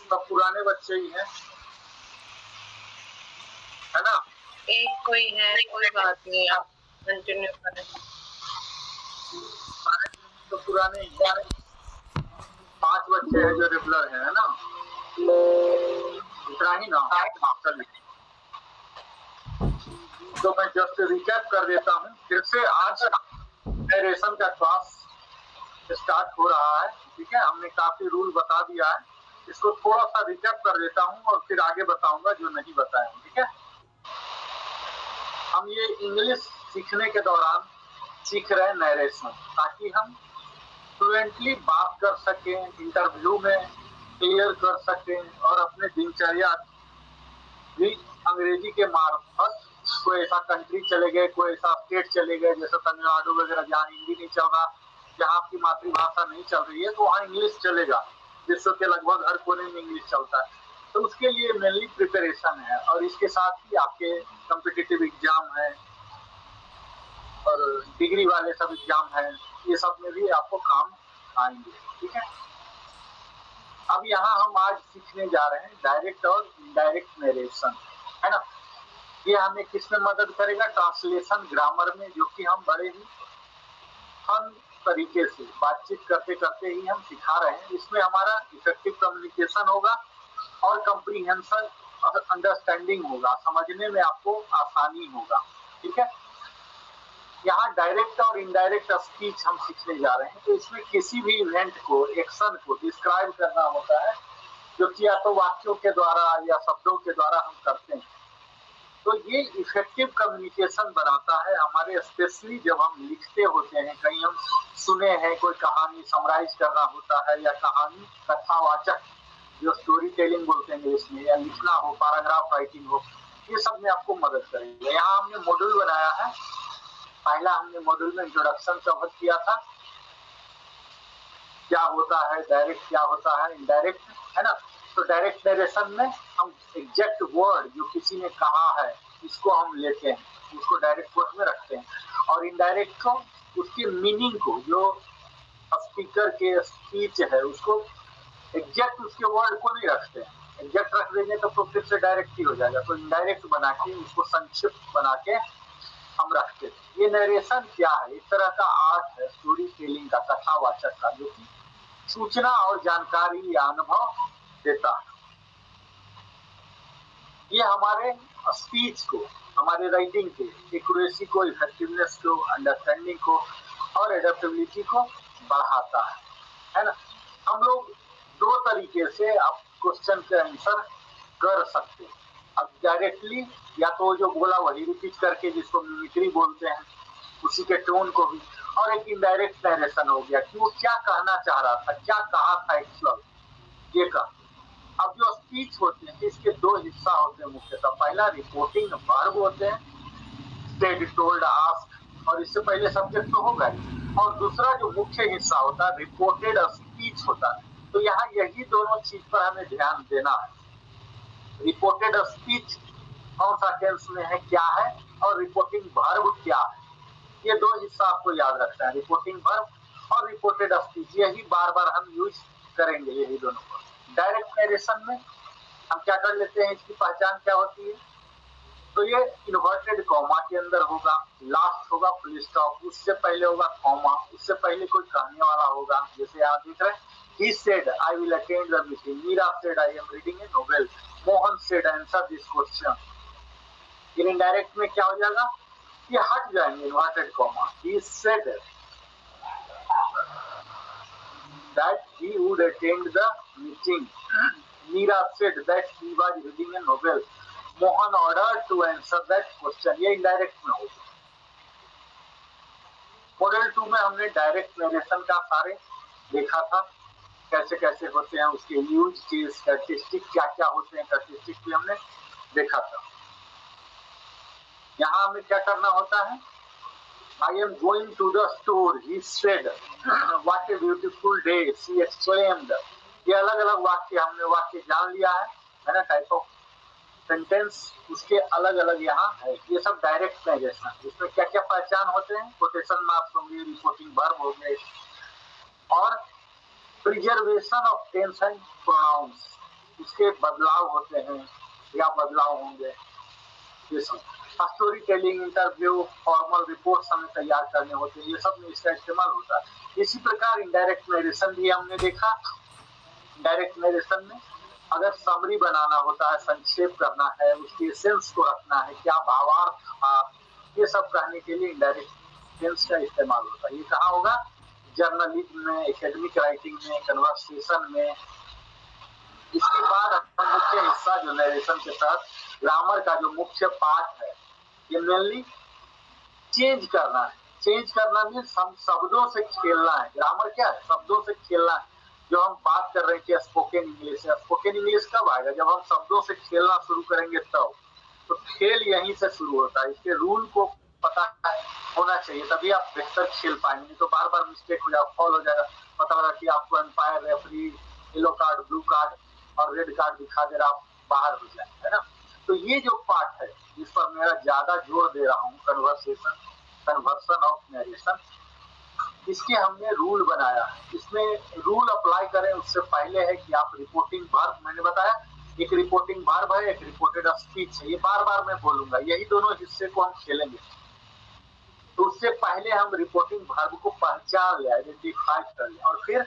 सब पुराने बच्चे ही हैं, है ना? एक कोई है, कोई बात नहीं, आप कंटिन्यू करें। तो पुराने ही 5 बच्चे हैं जो रेगुलर है ना? इतना ही ना? चलिए, तो मैं जस्ट रिकैप कर देता हूँ फिर से। आज नरेशन का क्लास स्टार्ट हो रहा है, ठीक है? हमने काफी रूल बता दिया है, इसको थोड़ा सा रिकैप कर देता हूँ और फिर आगे बताऊंगा जो नहीं बताया, ठीक है? हम ये इंग्लिश सीखने के दौरान सीख रहे हैं नरेशन, ताकि हम फ्लुएंटली बात कर सकें, इंटरव्यू में क्लियर कर सकें और अपने दिनचर्या भी अंग्रेजी के मार्फत, कोई ऐसा कंट्री चले गए, कोई ऐसा स्टेट चले गए जैसे तमिलनाडु वगैरह जहाँ हिंदी नहीं चल रहा, जहाँ आपकी मातृभाषा नहीं चल रही है, तो वहाँ इंग्लिश चलेगा। विश्व के लगभग हर कोने में इंग्लिश चलता है, तो उसके लिए मेनली प्रिपरेशन है। और इसके साथ ही आपके कॉम्पिटिटिव एग्जाम है और डिग्री वाले सब एग्जाम है, ये सब में भी आपको काम आएंगे, ठीक है? अब यहाँ हम आज सीखने जा रहे हैं डायरेक्ट और इनडायरेक्ट नरेशन, है ना? ये हमें किस में मदद करेगा? ट्रांसलेशन, ग्रामर में, जो कि हम बड़े ही फन तरीके से बातचीत करते करते ही हम सिखा रहे हैं। इसमें हमारा इफेक्टिव कम्युनिकेशन होगा और कंप्रीहेंशन और अंडरस्टैंडिंग होगा, समझने में आपको आसानी होगा, ठीक है? यहाँ डायरेक्ट और इनडायरेक्ट स्पीच हम सीखने जा रहे हैं, तो इसमें किसी भी इवेंट को, एक्शन को डिस्क्राइब करना होता है, जो कि या तो वाक्यों के द्वारा या शब्दों के द्वारा हम करते हैं। तो ये इफेक्टिव कम्युनिकेशन बनाता है हमारे, स्पेशली जब हम लिखते होते हैं, कहीं हम सुने हैं कोई कहानी समराइज करना होता है, या कहानी कथावाचक जो स्टोरी टेलिंग बोलते हैं इंग्लिश में, या लिखना हो, पैराग्राफ राइटिंग हो, ये सब में आपको मदद करेगा। यहाँ हमने मॉड्यूल बनाया है। पहला हमने मॉड्यूल में इंट्रोडक्शन कवर किया था, क्या होता है डायरेक्ट, क्या होता है इनडायरेक्ट, है ना? तो डायरेक्ट नरेशन में हम एग्जैक्ट वर्ड जो किसी ने कहा है, इसको हम लेते हैं, उसको डायरेक्ट कोट में रखते हैं, और इनडायरेक्ट को, उसकी मीनिंग को, जो स्पीकर के स्पीच है, उसको एग्जैक्ट उसके वर्ड को नहीं रखते हैं। एग्जैक्ट रख देंगे तो फिर से डायरेक्ट ही हो जाएगा, तो इनडायरेक्ट बना के, उसको संक्षिप्त बना के हम रखते थे। ये नरेशन क्या है? एक तरह का आर्ट है स्टोरी टेलिंग का, कथावाचक का, जो कि सूचना और जानकारी या अनुभव देता है। ये हमारे स्पीच को, हमारे राइटिंग के एक्यूरेसी को, इफेक्टिवनेस को, अंडरस्टैंडिंग को और एडेप्टेबिलिटी को बढ़ाता है ना? हम लोग 2 तरीके से आप क्वेश्चन के आंसर कर सकते हैं। अब डायरेक्टली, या तो जो बोला वही रिपीट करके, जिसको मिमिक्री बोलते हैं, उसी के टोन को भी, और एक इनडायरेक्ट नरेशन हो गया कि वो क्या कहना चाह रहा था, क्या कहा था एक्चुअल, ये कहा। अब जो स्पीच होते हैं, इसके 2 हिस्सा होते हैं मुख्यतः। पहला रिपोर्टिंग वर्ब होते हैं, सेड, टोल्ड, आस्क्ड, और इससे पहले सब्जेक्ट तो होगा ही, और दूसरा जो मुख्य हिस्सा होता है रिपोर्टेड स्पीच होता है। तो यहाँ यही दोनों चीज पर हमें ध्यान देना है। रिपोर्टेड स्पीच कौन सा टेंस में है, क्या है, और रिपोर्टिंग वर्ब क्या है, ये 2 हिस्सा आपको याद रखना है, रिपोर्टिंग वर्ब और रिपोर्टेड स्पीच। यही बार बार हम यूज करेंगे, यही दोनों को। डायरेक्ट नरेशन में हम क्या कर लेते हैं, इसकी पहचान क्या होती है? तो ये इन्वर्टेड कॉमा के अंदर होगा, लास्ट होगा फुल स्टॉप, उससे पहले होगा कॉमा, उससे पहले कोई कहने वाला होगा। जैसे आप देख रहे हैं, he said I will attend the meeting, Meera said I am reading a novel, Mohan said answer this question। Indirect में क्या हो जाएगा, ये हट जाएंगे inverted comma. he said that he would attend the meeting, Meera said that he was reading a novel, Mohan ordered to answer that question। ये indirect में होगा। मॉडल 2 में हमने डायरेक्ट नरेशन का सारे देखा था, कैसे कैसे होते हैं, उसके यूज के स्टैटिस्टिक क्या क्या होते हैं, स्टैटिस्टिक भी हमने देखा था। यहाँ हमें क्या करना होता है, I am going to the store, he said, what a beautiful day, she exclaimed. ये अलग अलग वाक्य, हमने वाक्य जान लिया है ना, टाइप ऑफ सेंटेंस उसके अलग अलग यहाँ है। ये सब डायरेक्ट नरेशन, इसमें क्या क्या पहचान होते हैं, कोटेशन मार्क्स होंगे, रिपोर्टिंग वर्ब होंगे, और preservation of tense and pronouns, उसके बदलाव होते हैं या बदलाव होंगे, ये सब story telling, interview, formal reports हमें तैयार करने होते हैं, ये सब में इसका इस्तेमाल होता है। इसी प्रकार इनडायरेक्ट नरेशन भी हमने देखा। डायरेक्ट नरेशन में अगर समरी बनाना होता है, संक्षेप करना है, उसके एसेंस को रखना है, क्या भावार्थ था, ये सब कहने के लिए इनडायरेक्ट सेंस का इस्तेमाल होता है। ये कहाँ होगा? जर्नलिज्म में, एकेडमिक राइटिंग में, कन्वर्सेशन में। इसके बाद मुख्य हिस्सा जो नरेशन के तहत ग्रामर का जो मुख्य पार्ट है, ये मेनली चेंज करना है। चेंज करना मीन्स हम शब्दों से खेलना है। ग्रामर क्या है? शब्दों से खेलना है। जो हम बात कर रहे हैं कि स्पोकन इंग्लिश है, स्पोकन इंग्लिश कब आएगा? जब हम शब्दों से खेलना शुरू करेंगे तब। तो खेल यहीं से शुरू होता है। इसके रूल को पता होना चाहिए, तभी आप बेहतर खेल पाएंगे। तो बार बार मिस्टेक हो जाएगा, फॉल हो जाएगा, पता होगा कि आपको umpire, referee, yellow card, blue card और रेड कार्ड दिखा दे रहा, आप बाहर हो जाए, है ना। तो ये जो पार्ट है जिस पर मेरा ज्यादा जोर दे रहा हूँ, कन्वर्सन ऑफ नरेशन, इसके हमने रूल बनाया है। इसमें रूल अप्लाई करें उससे पहले है कि आप रिपोर्टिंग वर्ब, मैंने बताया एक रिपोर्टिंग वर्ब है, एक रिपोर्टेड स्पीच है। ये बार बार मैं बोलूंगा, यही दोनों हिस्से को हम खेलेंगे। तो उससे पहले हम रिपोर्टिंग वर्ब को पहचान ले, आइडेंटिफाई कर ले, और फिर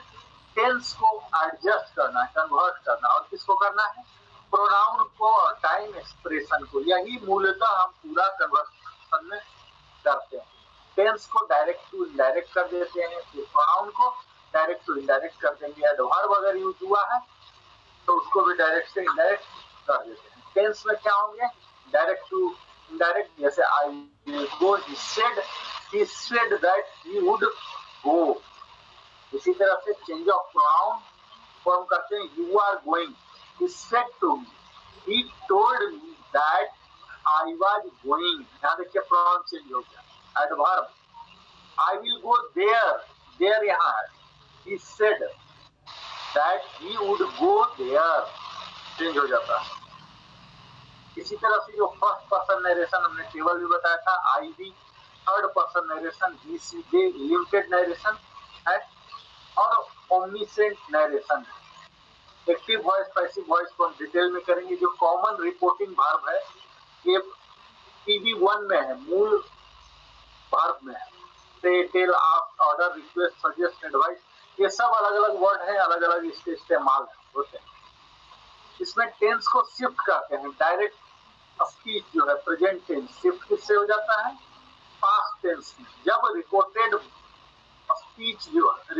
टेंस को एडजस्ट करना है, कन्वर्ट करना। और किसको करना है? प्रोनाउन को और टाइम एक्सप्रेशन को। यही मूलतः हम पूरा कन्वर्सेशन में करते हैं। टेंस को डायरेक्ट टू इनडायरेक्ट कर देते हैं, फिर प्रोनाउन को डायरेक्ट टू इनडायरेक्ट कर देंगे। एडवर्ब अगर यूज हुआ है तो उसको भी डायरेक्ट से इनडायरेक्ट कर देते हैं। टेंस में क्या होंगे? डायरेक्ट टू इनडायरेक्ट, जैसे I will go, he said that he would go. इसी तरह से चेंज ऑफ प्रोनाउन फॉर्म करते हैं, you are going, he said to me, he told me that I was going. यहाँ देखिए प्रोनाउन चेंज हो गया। Adverb, I will go there, there यहाँ है, he said that he would go there, change हो जाता है। इसी तरह से जो फर्स्ट पर्सन नरेशन हमने टेबल भी बताया था, I we, third person narration, he she they, limited narration है, और ओमनिसेंट नरेशन है। एक्टिव वॉइस, पैसिव वॉइस को हम डिटेल में करेंगे। जो कॉमन रिपोर्टिंग वर्ब है ये PV1 में है, मूल वर्ब में है। Say, tell, ask, order, request, suggest, advice, ये सब अलग अलग वर्ड हैं, अलग अलग इसके इस्तेमाल होते हैं। इसमें टेंस को शिफ्ट करते हैं। डायरेक्ट स्पीच जो है प्रेजेंट टेंस शिफ्ट किससे हो जाता है? पास्ट टेंस में। जब रिपोर्टेड स्पीच जो है,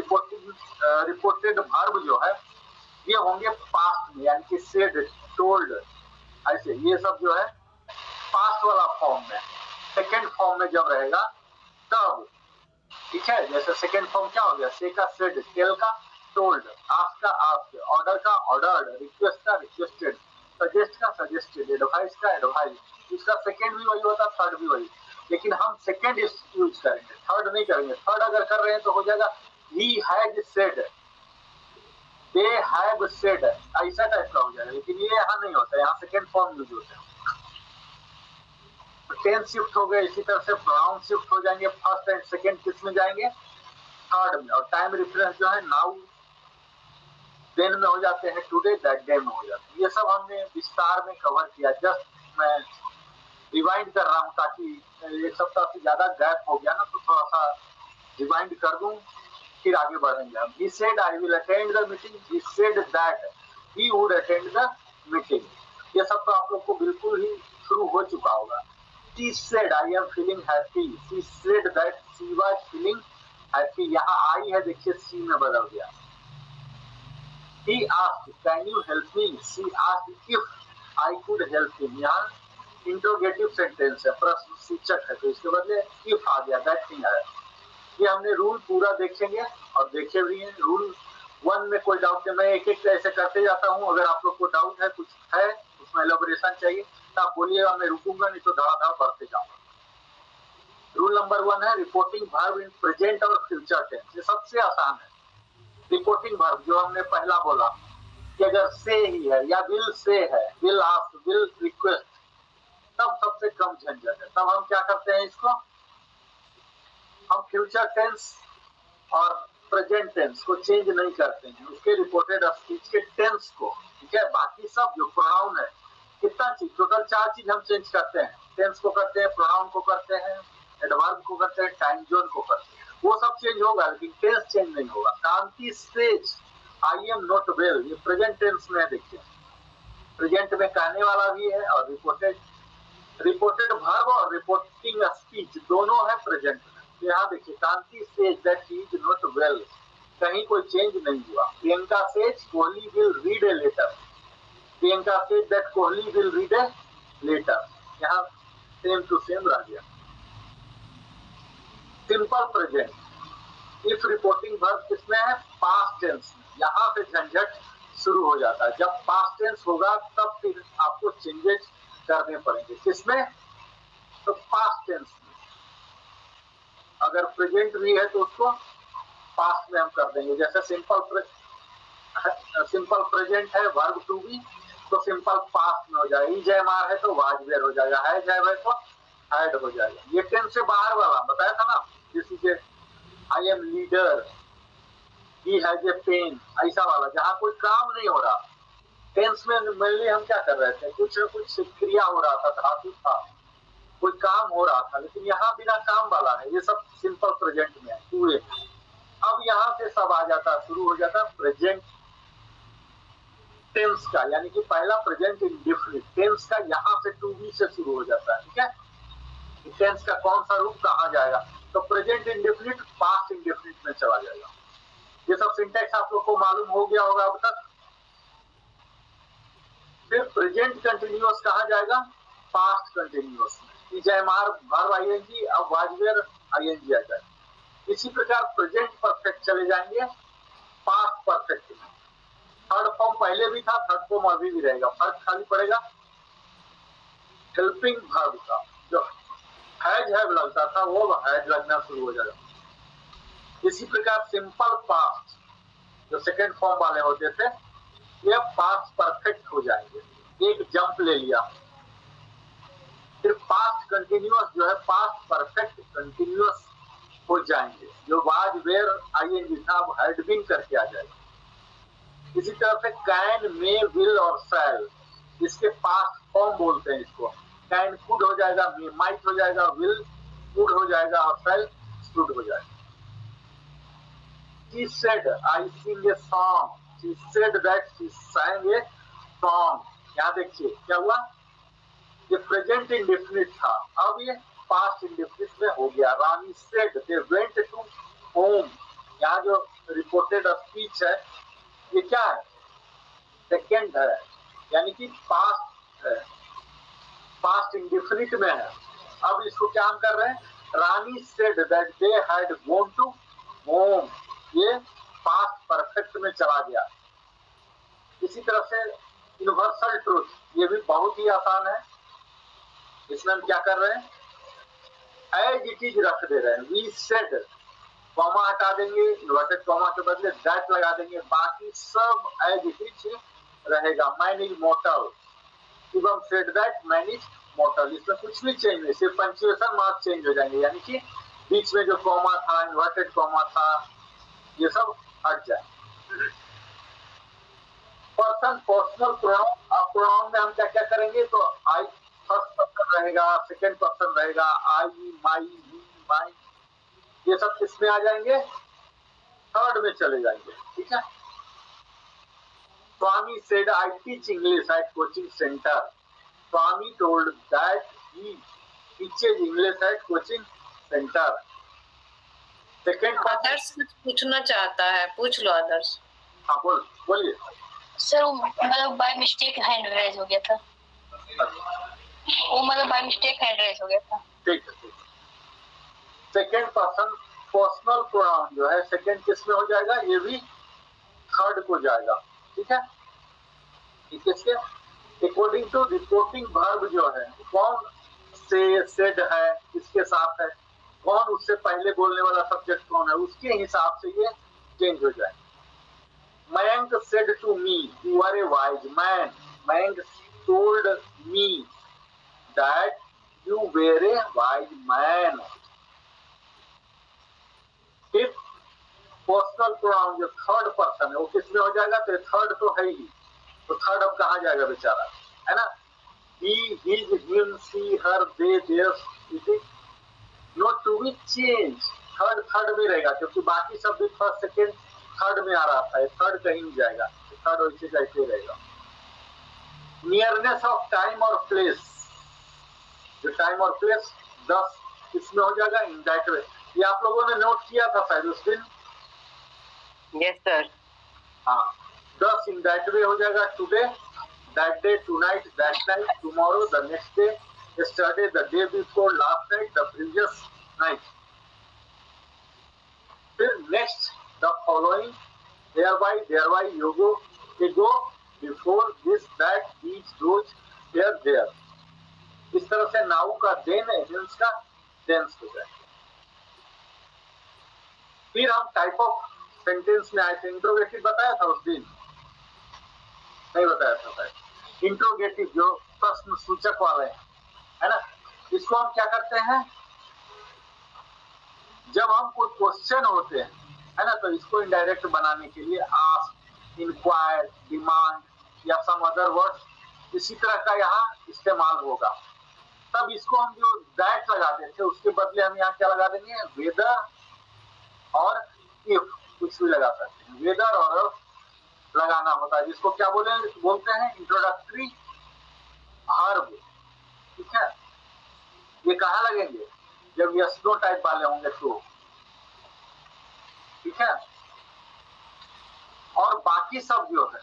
रिपोर्टेड वर्ब जो है, ये होंगे पास्ट में, यानी कि सेड, टोल्ड, ऐसे ये सब जो है पास्ट वाला फॉर्म में। सेकेंड फॉर्म में जब रहेगा तब, ठीक है। जैसे सेकेंड फॉर्म क्या हो गया? से का सेड, टेल का टोल्ड, आस्क का आस्क्ड, ऑर्डर का ऑर्डर्ड, रिक्वेस्ट का रिक्वेस्टेड, सजेस्ट का सजेस्टेड, एडवाइस का एडवाइस। इसका सेकेंड भी वही होता, थर्ड भी वही, लेकिन हम सेकेंड यूज करेंगे, थर्ड नहीं करेंगे। थर्ड अगर कर रहे हैं तो हो जाएगा he has said, they have said, ऐसा टाइप का हो जाएगा। लेकिन ये यहाँ नहीं होता, यहाँ सेकेंड फॉर्म यूज होता है। टेंस शिफ्ट हो गए, इसी तरह से प्रोनाउन शिफ्ट हो जाएंगे। फर्स्ट एंड सेकेंड किस में जाएंगे? थर्ड में। और टाइम रेफरेंस जो है नाउ देन में हो जाते हैं, टुडे दैट डे में हो जाते हैं। ये सब हमने विस्तार में कवर किया। जस्ट मैं रिवाइंड कर रहा हूँ ताकि एक सप्ताह से ज्यादा गैप हो गया ना, तो थोड़ा सा रिवाइंड कर दूं, फिर आगे बढ़ेंगे हम। He said I will attend the meeting. He said that he would attend the meeting. ये सब तो आप लोग को बिल्कुल ही शुरू हो चुका होगा। She said I am feeling happy. She said that she was feeling happy. यहाँ आई है, देखिए सी में बदल गया। He asked, can you help me? She asked if I could help him. यहाँ इंट्रोगेटिव सेंटेंस है, प्रश्न सूचक है, तो इसके बदले if आ गया, that thing आया। ये हमने रूल पूरा देखेंगे और देखे भी हैं। रूल 1 में कोई डाउट है? मैं एक एक ऐसे करते जाता हूँ। अगर आप लोग को डाउट है, कुछ है उसमें एलोबरेशन चाहिए तो आप बोलिएगा, मैं रुकूंगा, नहीं तो धड़ाधड़ बढ़ते जाऊंगा। रूल नंबर 1 है रिपोर्टिंग वर्ब इन प्रेजेंट और फ्यूचर टेंस। ये सबसे आसान है। रिपोर्टिंग वर्ब जो हमने पहला बोला कि अगर से ही है या विल से है, विल आस्क, विल रिक्वेस्ट, तब सबसे कम झंझट है। तब हम क्या करते हैं, इसको हम फ्यूचर टेंस और प्रेजेंट टेंस को चेंज नहीं करते हैं, उसके रिपोर्टेड स्पीच के टेंस को, ठीक है। बाकी सब जो प्रोनाउन है, कितना चीज, टोटल 4 चीज हम चेंज करते हैं। टेंस को करते हैं, प्रोनाउन को करते हैं, एडवर्ब को करते हैं, टाइम जोन को करते हैं। वो सब चेंज होगा लेकिन टेंस चेंज नहीं होगा। Kanti says I am not well, ये प्रेजेंट टेंस में है। देखिए प्रेजेंट में कहने वाला भी है और रिपोर्टेड वर्ब और रिपोर्टिंग स्पीच दोनों है प्रेजेंट में। यहाँ देखिए Kanti says that he is not well, कहीं कोई चेंज नहीं हुआ। Priyanka says Kohli will read a letter, Priyanka says that Kohli will read a letter, यहाँ सेम टू सेम रह गया। Simple present, if reporting verb किसमें है? पास्ट टेंस में। यहाँ से झंझट शुरू हो जाता है। जब पास्ट टेंस होगा तब फिर आपको चेंजेस करने पड़ेंगे। किसमें? तो पास्ट टेंस में। अगर प्रेजेंट भी है तो उसको पास्ट में हम कर देंगे। जैसे सिंपल प्रेजेंट है वर्ब टू बी, तो सिंपल पास्ट में हो जाएगा। इज एम आर है तो वाज वेयर हो जाएगा, है तो हैड हो जाएगा। ये टेंस से बाहर वाला बताया था ना, जैसे I am leader, he has a pen, ऐसा वाला जहाँ कोई काम नहीं हो रहा। टेंस में मेनली हम क्या कर रहे थे? कुछ न कुछ क्रिया हो रहा था, धातु था, कोई काम हो रहा था, लेकिन यहाँ बिना काम वाला है। ये सब सिंपल प्रेजेंट में है, पूरे। अब यहाँ से सब आ जाता, शुरू हो जाता प्रेजेंट टेंस का, यानी कि पहला प्रेजेंट इंडेफिनिट टेंस का यहाँ से टू बी से शुरू हो जाता है। ठीक है, टेंस का कौन सा रूप कहाँ जाएगा? तो प्रेजेंट इंडेफिनिट पास्ट इंडेफिनिट में चला जाएगा। ये सब सिंटेक्स आप लोग को मालूम हो गया होगा अब तक। फिर प्रेजेंट कंटिन्यूअस कहाँ जाएगा? पास्ट कंटिन्यूअस में। इजएमआर वर्ब आईएनजी, अब वाज वेयर आईएनजी आ जाएगा। इसी प्रकार प्रेजेंट परफेक्ट चले जाएंगे पास्ट परफेक्ट में। थर्ड फॉर्म पहले भी था, थर्ड फॉर्म अभी भी रहेगा। फर्क खाली पड़ेगा हेल्पिंग वर्ब का, जो हैव लगता था वो हैड लगना शुरू हो जाएगा। इसी प्रकार सिंपल पास्ट जो सेकेंड फॉर्म वाले होते थे, ये पास्ट परफेक्ट हो जाएंगे। एक जंप ले लिया। फिर पास्ट कंटिन्यूअस जो है पास्ट परफेक्ट कंटिन्यूअस हो जाएंगे। जो वाज वेयर आईएनजी था अब हैड बीन करके आ जाएगा। इसी तरह से कैन, मे, विल और शैल, इसके पास्ट फॉर्म बोलते हैं इसको। कैन कुड हो जाएगा, मे माइट हो जाएगा, विल कुड हो जाएगा और शैल शुड हो जाएगा। She said, I sing a song. She said that she sang a song. यहाँ देखिए क्या हुआ? ये प्रेजेंट इंडेफिनिट था, अब ये पास्ट इंडेफिनिट में हो गया। रानी said they went to home. यहाँ जो रिपोर्टेड स्पीच है ये क्या है? सेकेंड है, यानी कि पास्ट है, पास्ट इंडेफिनिट में है। अब इसको क्या हम कर रहे हैं? रानी said that they had gone to home, ये पास्ट परफेक्ट में चला गया। इसी तरह से यूनिवर्सल ट्रूथ, ये भी बहुत ही आसान है। इसमें हम क्या कर रहे हैं? एज इट इज रख दे रहे हैं। वी सेड, कॉमा हटा देंगे, इन्वर्टेड कॉमा के बदले दैट लगा देंगे, बाकी सब एज इट इज रहेगा। Man is मॉर्टल, Shivam said that man is मॉर्टल, इसमें कुछ भी चेंज नहीं, सिर्फ पंक्चुएशन मार्क चेंज हो जाएंगे, यानी कि बीच में जो कॉमा था, इन्वर्टेड कॉमा था, ये सब हट जाए। पर्सन पर्सनल प्रोनाउन, अब प्रोनाउन में हम क्या क्या करेंगे? तो आई फर्स्ट पर्सन रहेगा, सेकेंड पर्सन रहेगा, आई, माई, ही, माई, ये सब किसमें आ जाएंगे? थर्ड में चले जाएंगे। ठीक है, Swami said I teach English at coaching centre. Swami told that he teaches English at coaching centre. Second Adarsh कुछ पूछना चाहता है, पूछ लो आदर्श। हाँ बोलिए सर। मतलब बाय मिस्टेक हैंड रेज हो गया था। वो मतलब बाय मिस्टेक हैंड रेज हो गया था। ठीक है। सेकेंड पर्सन पर्सनल प्रोनाउन जो है सेकेंड किस में हो जाएगा? ये भी थर्ड को जाएगा। ठीक है, किसके? अकॉर्डिंग टू रिपोर्टिंग वर्ब जो है, कौन से सेड है, किसके साथ है, कौन उससे पहले बोलने वाला सब्जेक्ट कौन है, उसके हिसाब से ये चेंज हो जाए। Mayank said to me you are a wise man. Mayank told me that you were a wise man. If personal pronoun जो थर्ड पर्सन है वो किसमें हो जाएगा? तो थर्ड तो है ही, तो थर्ड अब कहाँ जाएगा बेचारा, है ना। he, his, him, she, her, they, theirs, not to be changed। Third में रहेगा क्योंकि बाकी सब भी फर्स्ट सेकेंड थर्ड में आ रहा था, थर्ड कहीं नहीं जाएगा, थर्ड वैसे कैसे रहेगा। नियरनेस ऑफ टाइम और प्लेस, जो टाइम और प्लेस 10 इसमें हो जाएगा इंडायरेक्ट वे। ये आप लोगों ने नोट किया था शायद उस दिन। Yes sir. हाँ 10 इंडायरेक्ट वे हो जाएगा, today, that day, tonight, that night, tomorrow, the next day, yesterday, the day before, last night, the previous night। फिर next the following, thereby, thereby, yogo, ago, before, this, that, each, those, here, there। इस तरह से now का then hence का tense हो जाए। फिर हम टाइप ऑफ सेंटेंस में आए थे, इंट्रोगेटिव बताया था उस दिन, नहीं बताया था। इंट्रोगेटिव जो प्रश्न सूचक वाले है ना, इसको हम क्या करते हैं, जब हम कोई क्वेश्चन होते हैं, है ना, तो इसको इनडायरेक्ट बनाने के लिए आस्क, इंक्वायर, डिमांड या सम अदर वर्ड्स इसी तरह का यहाँ इस्तेमाल होगा। तब इसको हम जो दैट लगाते थे उसके बदले हम यहाँ क्या लगा देंगे, वेदर और इफ, कुछ भी लगा सकते हैं। वेदर और इफ लगाना होता है, जिसको क्या बोलते हैं इंट्रोडक्टरी हर्ब। ठीक है, ये कहाँ लगेंगे, जब यस नो टाइप वाले होंगे तो। ठीक है, और बाकी सब जो है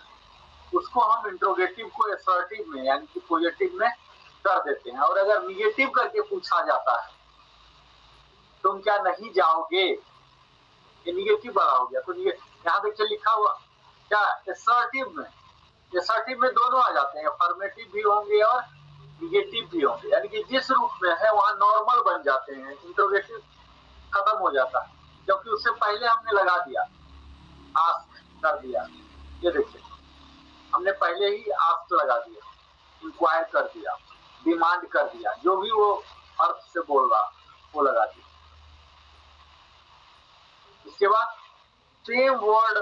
उसको हम इंट्रोगेटिव को असर्टिव में यानी कि पॉजिटिव में कर देते हैं। और अगर निगेटिव करके पूछा जाता है तुम क्या नहीं जाओगे, ये निगेटिव वाला हो गया। तो यहाँ देखिए लिखा हुआ क्या, असर्टिव में, असर्टिव में दोनों आ जाते हैं, अफर्मेटिव भी होंगे और निगेटिव भी होंगे, यानी कि जिस रूप में है वहां नॉर्मल बन जाते हैं, इंट्रोगेटिव खत्म हो जाता है, क्योंकि उससे पहले हमने लगा दिया, आस्क कर दिया। ये देखिए हमने पहले ही आस्क लगा दिया, इंक्वायर कर दिया, डिमांड कर दिया, जो भी वो अर्थ से बोल रहा वो लगा दिया। इसके बाद सेम वर्ड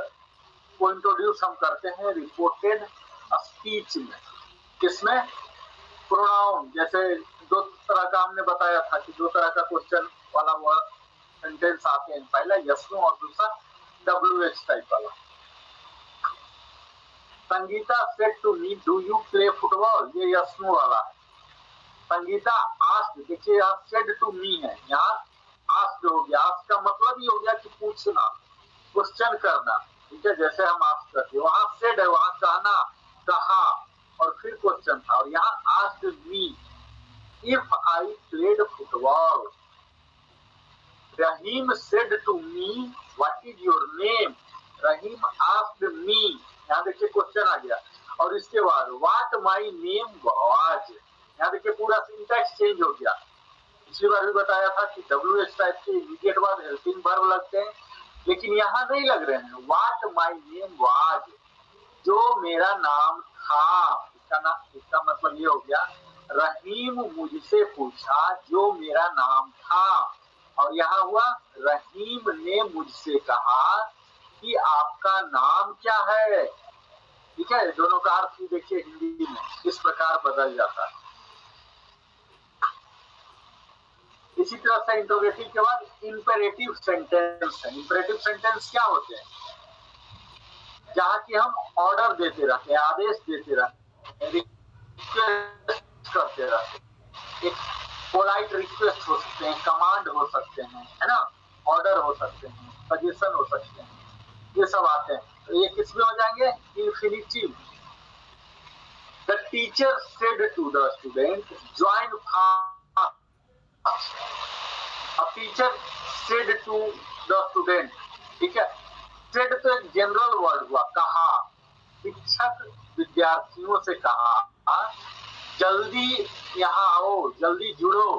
को इंट्रोड्यूस हम करते हैं रिपोर्टेड स्पीच में। किसमें, प्रोनाउन। जैसे दो तरह का हमने बताया था कि दो तरह का क्वेश्चन वाला वर्ड सेंटेंस आते हैं, पहला यस नो और दूसरा WH टाइप वाला। Sangeeta said to me do you play football, ये यस नो वाला है। संगीता आस्क्ड, देखिए यहाँ सेड टू मी है, यहाँ आस्क्ड हो गया। आस्क का मतलब ही हो गया कि पूछना, क्वेश्चन करना। ठीक है, जैसे हम आस्क करते हैं, वहां सेड है, वहां कहना, कहा और फिर क्वेश्चन था। और यहाँ asked me if I played football. Rahim said to me what is your name, Rahim asked me, यहाँ देखिए क्वेश्चन आ गया। और इसके बाद व्हाट माई नेम वाज, यहाँ देखिए पूरा सिंटैक्स चेंज हो गया। पिछली बार भी बताया था कि WH टाइप के इमीडिएट बाद हेल्पिंग वर्ब लगते हैं, लेकिन यहाँ नहीं लग रहे हैं। व्हाट माई नेम वाज, जो मेरा नाम था, इसका मतलब ये हो गया रहीम मुझसे पूछा जो मेरा नाम था। और यहाँ हुआ रहीम ने मुझसे कहा कि आपका नाम क्या है। ठीक है, दोनों का अर्थ देखिए हिंदी में इस प्रकार बदल जाता है। इसी तरह से इंट्रोगेटिव के बाद इंपेरेटिव सेंटेंस है। इंपेरेटिव सेंटेंस क्या होते हैं, जहाँ की हम ऑर्डर देते रहते हैं, आदेश देते रहते हैं, रिक्वेस्ट करते रहते हैं। एक पोलाइट रिक्वेस्ट हो सकते हैं, कमांड हो सकते हैं, है ना, ऑर्डर हो सकते हैं, सजेशन हो सकते हैं, ये सब आते हैं। तो ये किस में हो जाएंगे, infinitive. The teacher said to the student join fast, A teacher said to the student। ठीक है, said तो एक जनरल वर्ड हुआ, कहा। शिक्षक विद्यार्थियों से कहा जल्दी यहाँ आओ, जल्दी जुड़ो,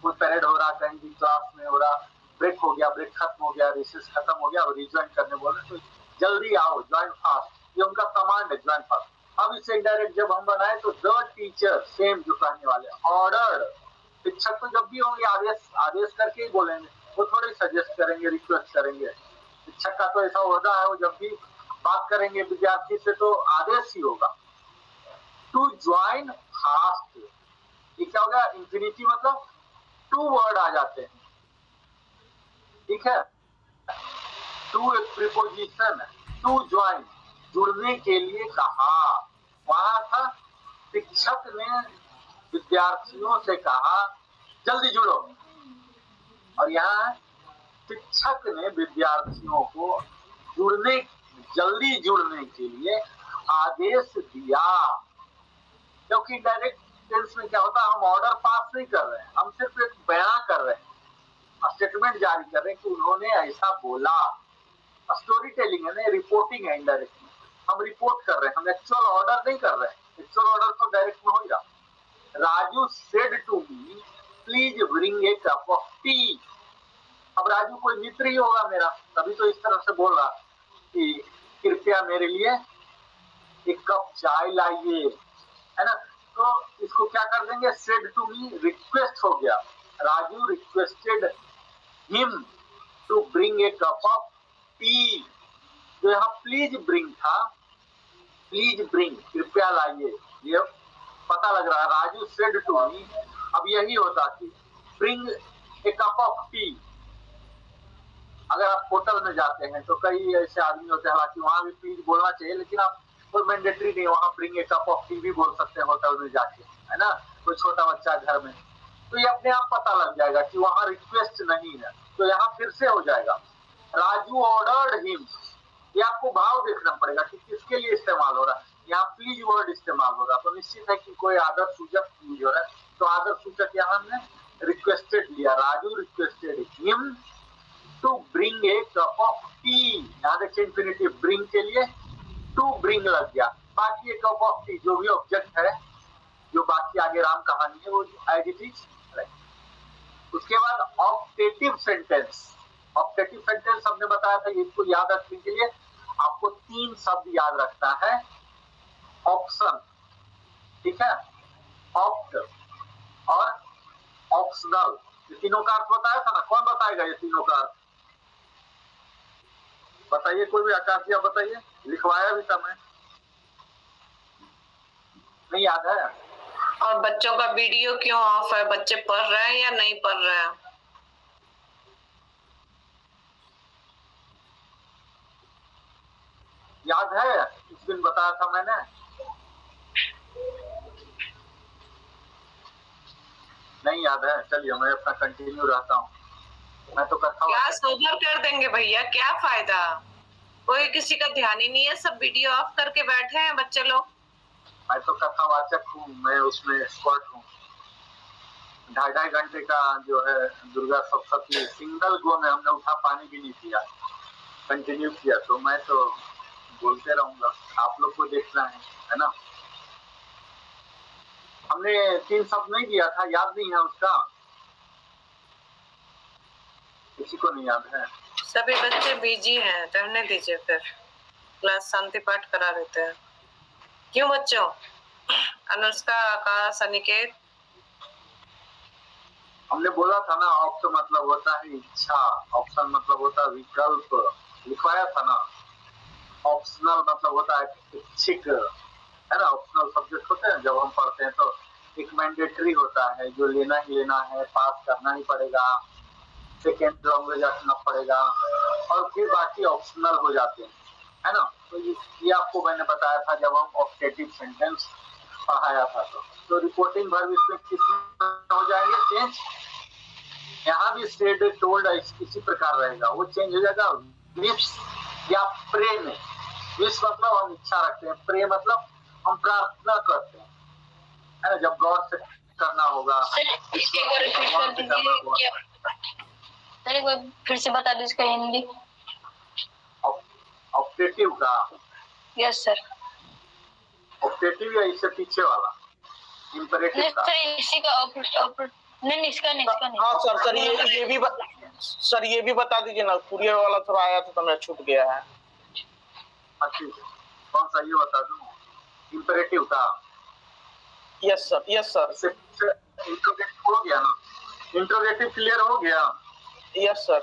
कोई परेड हो रहा, कहीं भी क्लास में हो रहा, ब्रेक हो गया, ब्रेक खत्म हो गया, रिसेस खत्म हो गया और रिज्वाइन करने बोले तो जल्दी आओ, ज्वाइन फास्ट, ये उनका कमांड है, ज्वाइन फास्ट। अब इसे डायरेक्ट जब हम बनाए तो द टीचर, सेम जो कहने वाले, ऑर्डर। शिक्षक तो जब भी होंगे आदेश करके ही बोलेंगे, वो थोड़ी सजेस्ट करेंगे, रिक्वेस्ट करेंगे। शिक्षक का तो ऐसा होता है, वो जब भी बात करेंगे विद्यार्थी से तो आदेश ही होगा। ज्वाइन फास्ट, ये क्या हो गया, इंफिनिटी मतलब टू वर्ड आ जाते हैं, ठीक है। टू एक प्रीपोजिशन, टू ज्वाइन जुड़ने के लिए कहा, वहां था शिक्षक ने विद्यार्थियों से कहा जल्दी जुड़ो, और यहाँ शिक्षक ने विद्यार्थियों को जल्दी जुड़ने के लिए आदेश दिया। क्योंकि डायरेक्ट टेंस में क्या होता है, हम ऑर्डर पास नहीं कर रहे हैं, हम सिर्फ एक बयान कर रहे हैं, स्टेटमेंट जारी कर रहे हैं कि उन्होंने ऐसा बोला। स्टोरी टेलिंग है ना, रिपोर्टिंग है, इनडायरेक्टली हम रिपोर्ट कर रहे हैं, हम एक्चुअल ऑर्डर नहीं कर रहे हैं। एक्चुअल ऑर्डर तो डायरेक्ट में होगा। Raju said to me please bring a cup of tea. अब राजू कोई मित्र ही होगा मेरा, तभी तो इस तरह से बोल रहा कि कृपया मेरे लिए एक कप चाय लाइए, है ना। तो इसको क्या कर देंगे, सेड टू मी रिक्वेस्ट हो गया, Raju requested him to bring a cup of tea. जो यहाँ प्लीज ब्रिंग था, प्लीज ब्रिंग कृपया लाइए, ये पता लग रहा है राजू सेड टू मी। अब यही होता कि bring a cup of T. अगर आप होटल में जाते हैं तो कई ऐसे आदमी होते हैं, हालांकि वहां भी प्लीज बोलना चाहिए, लेकिन आप कोई मैंडेटरी नहीं, वहां bring a cup of T भी बोल सकते हैं होटल में जाके, है ना। कोई छोटा बच्चा घर में, तो ये अपने आप पता लग जाएगा कि वहां रिक्वेस्ट नहीं है। तो यहाँ फिर से हो जाएगा राजू ऑर्डर्ड हिम। ये आपको भाव देखना पड़ेगा कि किसके लिए इस्तेमाल हो रहा है। यहाँ प्लीज वर्ड इस्तेमाल हो रहा है, तो निश्चित है कि कोई आदर सूचक यूज हो रहा है। तो आदर सूचक यहाँ हमने रिक्वेस्टेड लिया, Raju requested him to bring a cup of tea. यहाँ देखिए इंफिनिटिव, ब्रिंग के लिए टू ब्रिंग लग गया, बाकी ए कप ऑफ टी जो भी ऑब्जेक्ट है, जो बाकी आगे राम कहानी है वो एज इट इज। उसके बाद ऑप्टेटिव सेंटेंस। ऑप्टेटिव सेंटेंस हमने बताया था, इसको याद रखने के लिए आपको 3 शब्द याद रखना है। ऑप्शन, ठीक है, ऑप्ट और ऑप्शनल, ये तीनों का अर्थ बताया था ना। कौन बताएगा ये तीनों का अर्थ, बताइए कोई भी, आकाश जी आप बताइए, लिखवाया भी था मैं, नहीं याद है। और बच्चों का वीडियो क्यों ऑफ है, बच्चे पढ़ रहे हैं या नहीं पढ़ रहे हैं? याद है उस दिन बताया था मैंने, नहीं याद है। चलिए मैं अपना कंटिन्यू रहता हूँ, मैं तो कथा क्लास ओवर कर देंगे भैया, क्या फायदा, कोई किसी का ध्यान ही नहीं है, सब वीडियो ऑफ करके बैठे हैं बच्चे लोग। मैं तो कथावाचक हूँ, मैं उसमें एक्सपर्ट हूँ। 2.5 घंटे का जो है दुर्गा सप्तशती सिंगल गो में हमने उठा पानी भी नहीं पिया, कंटिन्यू किया। तो मैं तो बोलते रहूंगा, आप लोग को देखना है ना। हमने 3 शब्द नहीं दिया था, याद नहीं है उसका, किसी को नहीं याद है। सभी बच्चे बिजी हैं, रहने दीजिए, फिर क्लास शांति पाठ करा देते हैं। क्यों बच्चों? अनुष्का, आकाश, अनिकेत, हमने बोला था ना, ऑप्ट मतलब होता है इच्छा, ऑप्शन मतलब होता है विकल्प, लिखवाया था ना। ऑप्शनल मतलब होता है इच्छिक, है ना। ऑप्शनल सब्जेक्ट होते हैं जब हम पढ़ते हैं तो एक मैंडेटरी होता है, जो लेना ही लेना है, पास करना ही पड़ेगा, सेकेंड लैंग्वेज रखना पड़ेगा, और फिर बाकी ऑप्शनल हो जाते हैं, है ना। तो ये आपको मैंने बताया था जब हम ऑप्टेटिव सेंटेंस पढ़ाया था। तो रिपोर्टिंग वर्ब इसमें किसमें हो जाएंगे चेंज, यहाँ भी सेड टोल्ड इसी प्रकार रहेगा, वो चेंज हो जाएगा विश या प्रे में। विश मतलब हम इच्छा रखते हैं, प्रे मतलब हम प्रार्थना करते हैं, है ना, जब गॉड से करना होगा। फिर से बता दो इसका हिंदी। ऑप्टेटिव का, यस सर। ऑप्टेटिव या इससे पीछे वाला इंपरेटिव का, इसी का नहीं, इसका नहीं। हाँ सर ये भी बता दीजिए ना, कुरियर वाला थोड़ा आया था तो मैं छूट गया है। अच्छा कौन सा ये बता दूं, इंपरेटिव का। यस सर इंट्रोगेटिव हो गया ना, इंट्रोगेटिव क्लियर हो गया। Yes sir.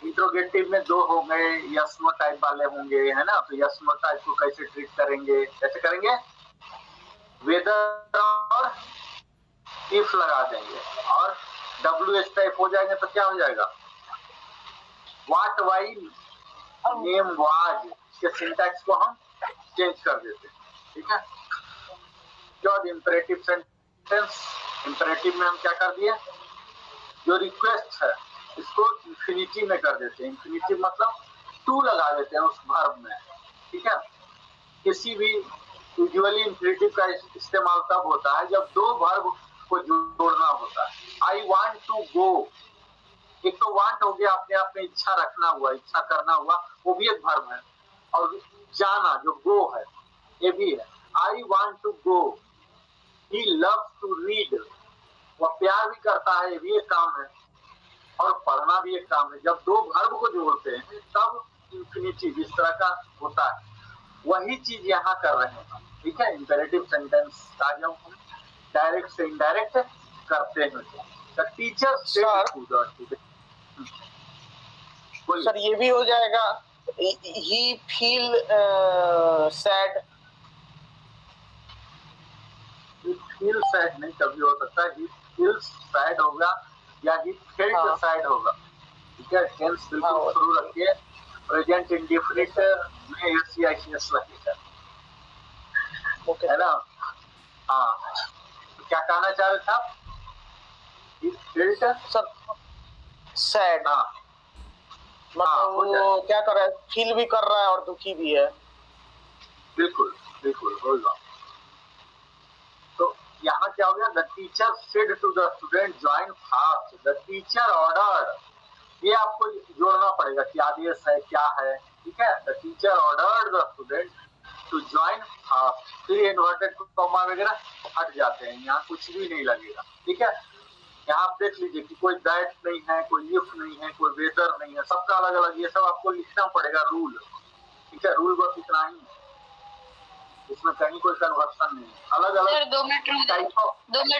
इंट्रोगेटिव में दो हो गए, यस नो टाइप वाले होंगे, है ना। तो यस नो टाइप को कैसे ट्रीट करेंगे, कैसे करेंगे, वेदर और इफ लगा देंगे, और WH टाइप हो जाएंगे तो क्या हो जाएगा, व्हाट, वाई, नेम, वाज के सिंटैक्स को हम चेंज कर देते हैं, ठीक है। जो इंपरेटिव सेंटेंस, इंपरेटिव में हम क्या कर दिए, जो रिक्वेस्ट है इसको इंफिनिटी में कर देते हैं। इंफिनिटी मतलब टू लगा देते हैं उस वर्ब में, ठीक है। किसी भी यूजुअली इंफिनिटिव का इस्तेमाल तब होता है जब दो वर्ब को जोड़ना होता है। आई वांट टू गो, एक तो वांट हो गया, अपने आप में इच्छा रखना हुआ, इच्छा करना हुआ, वो भी एक वर्ब है। और जाना जो गो है ये भी है। I want to go, he loves to read, वह प्यार भी करता है, ये भी एक काम है, और पढ़ना भी एक काम है। जब दो वर्ब को जोड़ते हैं तब इंफिनिटिव इस तरह का होता है। वही चीज यहाँ कर रहे हैं, ठीक है। इंपेरेटिव सेंटेंस का जब हम डायरेक्ट से इनडायरेक्ट करते हैं, the teacher said to the student. Sir ये भी हो जाएगा, he feel sad, feel sad नहीं कभी हो सकता, ही फील्स सैड होगा या ही फेल्ट सैड होगा, ठीक है। टेंस बिल्कुल शुरू रखिए, प्रेजेंट इंडेफिनिट में एस या एस लगेगा, है ना। हाँ, क्या कहना चाह रहे थे आप, ही फेल्ट सर सैड, हाँ, मतलब वो क्या कर रहा है, फील भी कर रहा है और दुखी भी है। बिल्कुल बिल्कुल होगा। तो यहाँ क्या हो गया, the teacher said to the student join fast, the teacher ordered, ये आपको जोड़ना पड़ेगा कि आदेश है क्या है, ठीक है। The teacher ordered the student to join fast, फिर इन्वर्टेड कॉमा वगैरह हट जाते हैं, यहाँ कुछ भी नहीं लगेगा, ठीक है। यहाँ आप देख लीजिए कि कोई दैट नहीं है, कोई इफ नहीं है, कोई वेदर नहीं है, सबका अलग अलग, ये सब आपको लिखना पड़ेगा रूल, ठीक है। रूल बस इतना ही, इसमें कहीं कोई कन्वर्सन नहीं है, अलग अलग 2 मिनट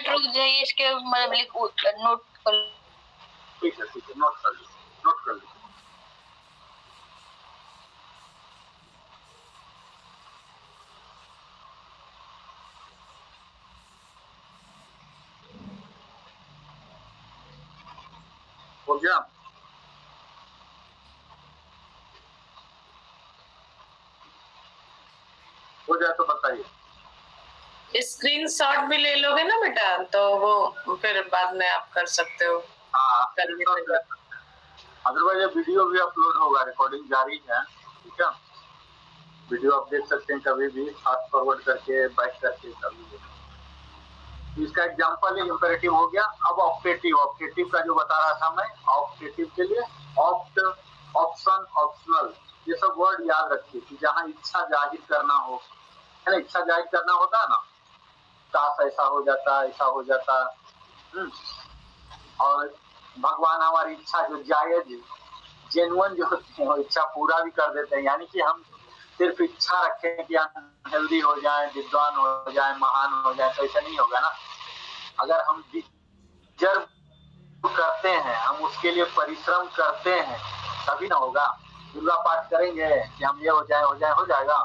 रुक जाइए, इसके मतलब लिख नोट कर, ठीक है, नोट कर लीजिए, नोट कर लीजिए। हो गया, हो जाए तो बताइए। स्क्रीनशॉट भी ले लोगे ना बेटा, तो वो फिर बाद में आप कर सकते हो। हाँ, अदरवाइज ये वीडियो भी अपलोड होगा, रिकॉर्डिंग जारी है, ठीक है। वीडियो आप देख सकते हैं कभी भी, फास्ट फॉरवर्ड करके, बैक करके, कभी भी। इसका एग्जांपल इंपेरेटिव हो गया। अब ऑप्टेटिव, ऑप्टेटिव का जो बता रहा था मैं, ऑप्टेटिव के लिए ऑप्ट, ऑप्शन, ऑप्शनल, ये सब वर्ड याद रखिए कि जहाँ इच्छा जाहिर करना हो, है ना, इच्छा जाहिर करना होता है ना, काश ऐसा हो जाता, ऐसा हो जाता, और भगवान हमारी इच्छा जो जायज, जेन्युइन जो होती है, वो इच्छा पूरा भी कर देते हैं। यानी कि हम सिर्फ इच्छा रखें कि हम हेल्दी हो जाएं, विद्वान हो जाएं, महान हो जाएं, तो ऐसा नहीं होगा ना। अगर हम डिजर्व करते हैं, हम उसके लिए परिश्रम करते हैं, तभी ना होगा। दुर्गा पाठ करेंगे कि हम ये हो जाए, हो जाए, हो जाएगा,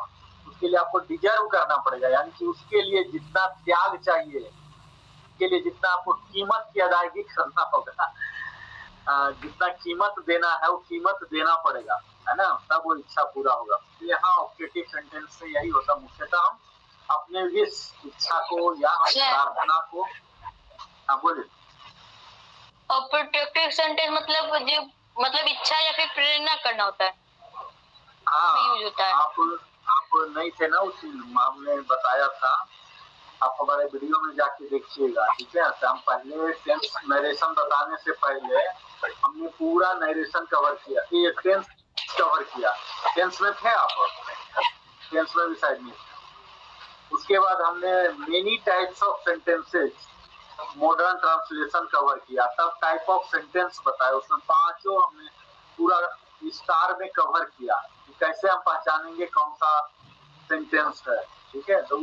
उसके लिए आपको डिजर्व करना पड़ेगा। यानी कि उसके लिए जितना त्याग चाहिए, उसके लिए जितना आपको कीमत की अदायगी करना होगा, जितना कीमत देना है वो कीमत देना पड़ेगा, है ना, तब वो इच्छा पूरा होगा। यहाँ ऑब्जेक्टिव सेंटेंस में यही होता, मुख्यतः हम अपने विश, इच्छा को या प्रार्थना को, हाँ बोलिए। और प्रोटेक्टिव सेंटेंस मतलब जो मतलब इच्छा या फिर प्रेरणा करना होता है, हाँ, यूज होता है। आप नहीं थे ना उस हमने बताया था, आप हमारे वीडियो में जाके देखिएगा, ठीक है। तो हम पहले टेंस नरेशन बताने से पहले हमने पूरा नरेशन कवर किया, ये टेंस कवर किया। टेंस में थे आप, टेंस में भी शायद नहीं थे। उसके बाद हमने many types of sentences, modern translation cover किया, तब टाइप ऑफ सेंटेंस बताया, उसमें पांचों हमने पूरा विस्तार में कवर किया कि कैसे हम पहचानेंगे कौन सा सेंटेंस है, ठीक है। तो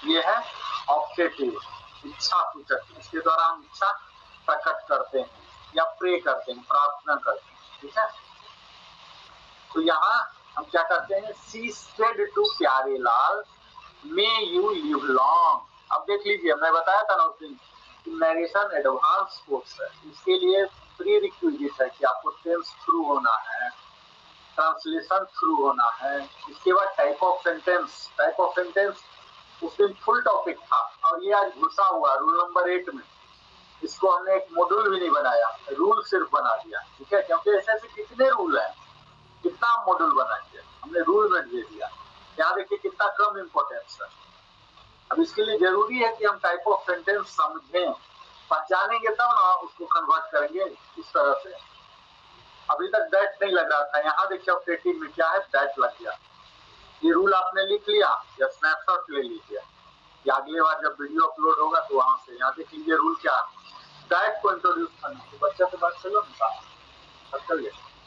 ये है ऑब्जेक्टिव, इच्छा सूचक, इसके द्वारा हम इच्छा प्रकट करते हैं या प्रे करते हैं, प्रार्थना करते हैं। ठीक है। तो यहाँ हम क्या करते हैं, सी सेड टू प्यारे लाल मे यू लिव लॉन्ग। अब देख लीजिए, मैं बताया था ना उस दिन कि नरेशन एडवांस कोर्स है, इसके लिए प्री रिक्विजिट है कि आपको टेंस थ्रू होना है, ट्रांसलेशन थ्रू होना है, इसके बाद टाइप ऑफ सेंटेंस उस दिन फुल टॉपिक था और ये आज घुसा हुआ रूल नंबर 8 में। इसको हमने एक मॉड्यूल भी नहीं बनाया, रूल सिर्फ बना दिया, ठीक है, क्योंकि ऐसे ऐसे कितने रूल हैं, कितना मॉड्यूल बनाएंगे, हमने रूल में दे दिया। यहाँ देखिए कितना कम इम्पोर्टेंस है। अब इसके लिए जरूरी है कि हम टाइप ऑफ सेंटेंस समझें, पहचानेंगे तब ना उसको कन्वर्ट करेंगे इस तरह से। अभी तक दैट नहीं लग रहा था, यहाँ देखिए ऑपरेटिव में क्या है, दैट लग गया। ये रूल आपने लिख लिया या स्नैपशॉट ले लीजिए, या अगले बार जब वीडियो अपलोड होगा तो वहां से यहाँ देख लीजिए रूल क्या है। दैट को इंट्रोड्यूस करना, तो बच्चा से बात चलो ना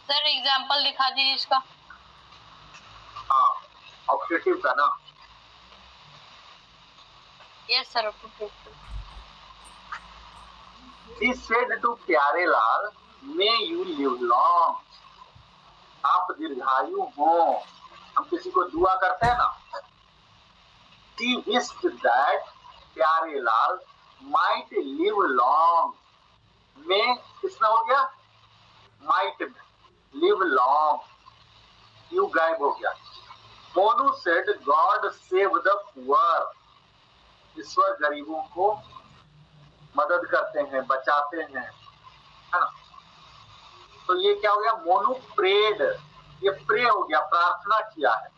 सर एग्जांपल दिखा दीजिए इसका। हाँ, ऑपरेटिव का ना। Yes sir. He said to प्यारे लाल may you live long, आप दीर्घायु हो। हम किसी को दुआ करते हैं ना, He wished that प्यारे लाल might live long, में किसमें हो गया, might में, live long, you गायब हो गया। Monu said God save the poor, ईश्वर गरीबों को मदद करते हैं, बचाते हैं, है ना। तो ये क्या हो गया, मोनू प्रेड, ये प्रे हो गया, प्रार्थना किया है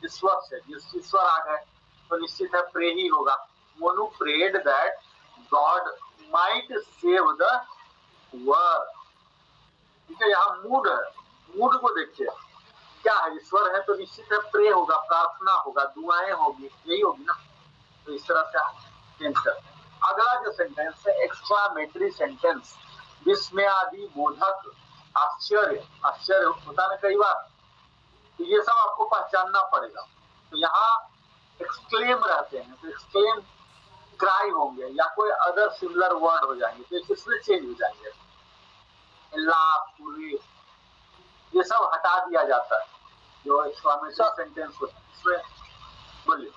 ईश्वर से, जिस ईश्वर आ गए तो निश्चित है प्रे ही होगा। Monu prayed that God might save the poor, ठीक है। यहाँ मूड है, मूड को देखिए क्या है, ईश्वर है तो निश्चित है प्रे होगा, प्रार्थना होगा, दुआएं होगी, यही होगी ना। तो इस तरह से हम चेंज करते हैं। अगला जो सेंटेंस है एक्सक्लामेटरी सेंटेंस, विस्मयादि बोधक, आश्चर्य, आश्चर्य होता है कई बार, तो ये सब आपको पहचानना पड़ेगा। तो यहाँ एक्सक्लेम रहते हैं, तो एक्सक्लेम क्राई होंगे या कोई अदर सिमिलर वर्ड हो जाएंगे, तो किसमें चेंज हो जाएंगे, लाफ, ये सब हटा दिया जाता है जो एक्सक्लामेटरी सेंटेंस होता है इसमें। बोलिए।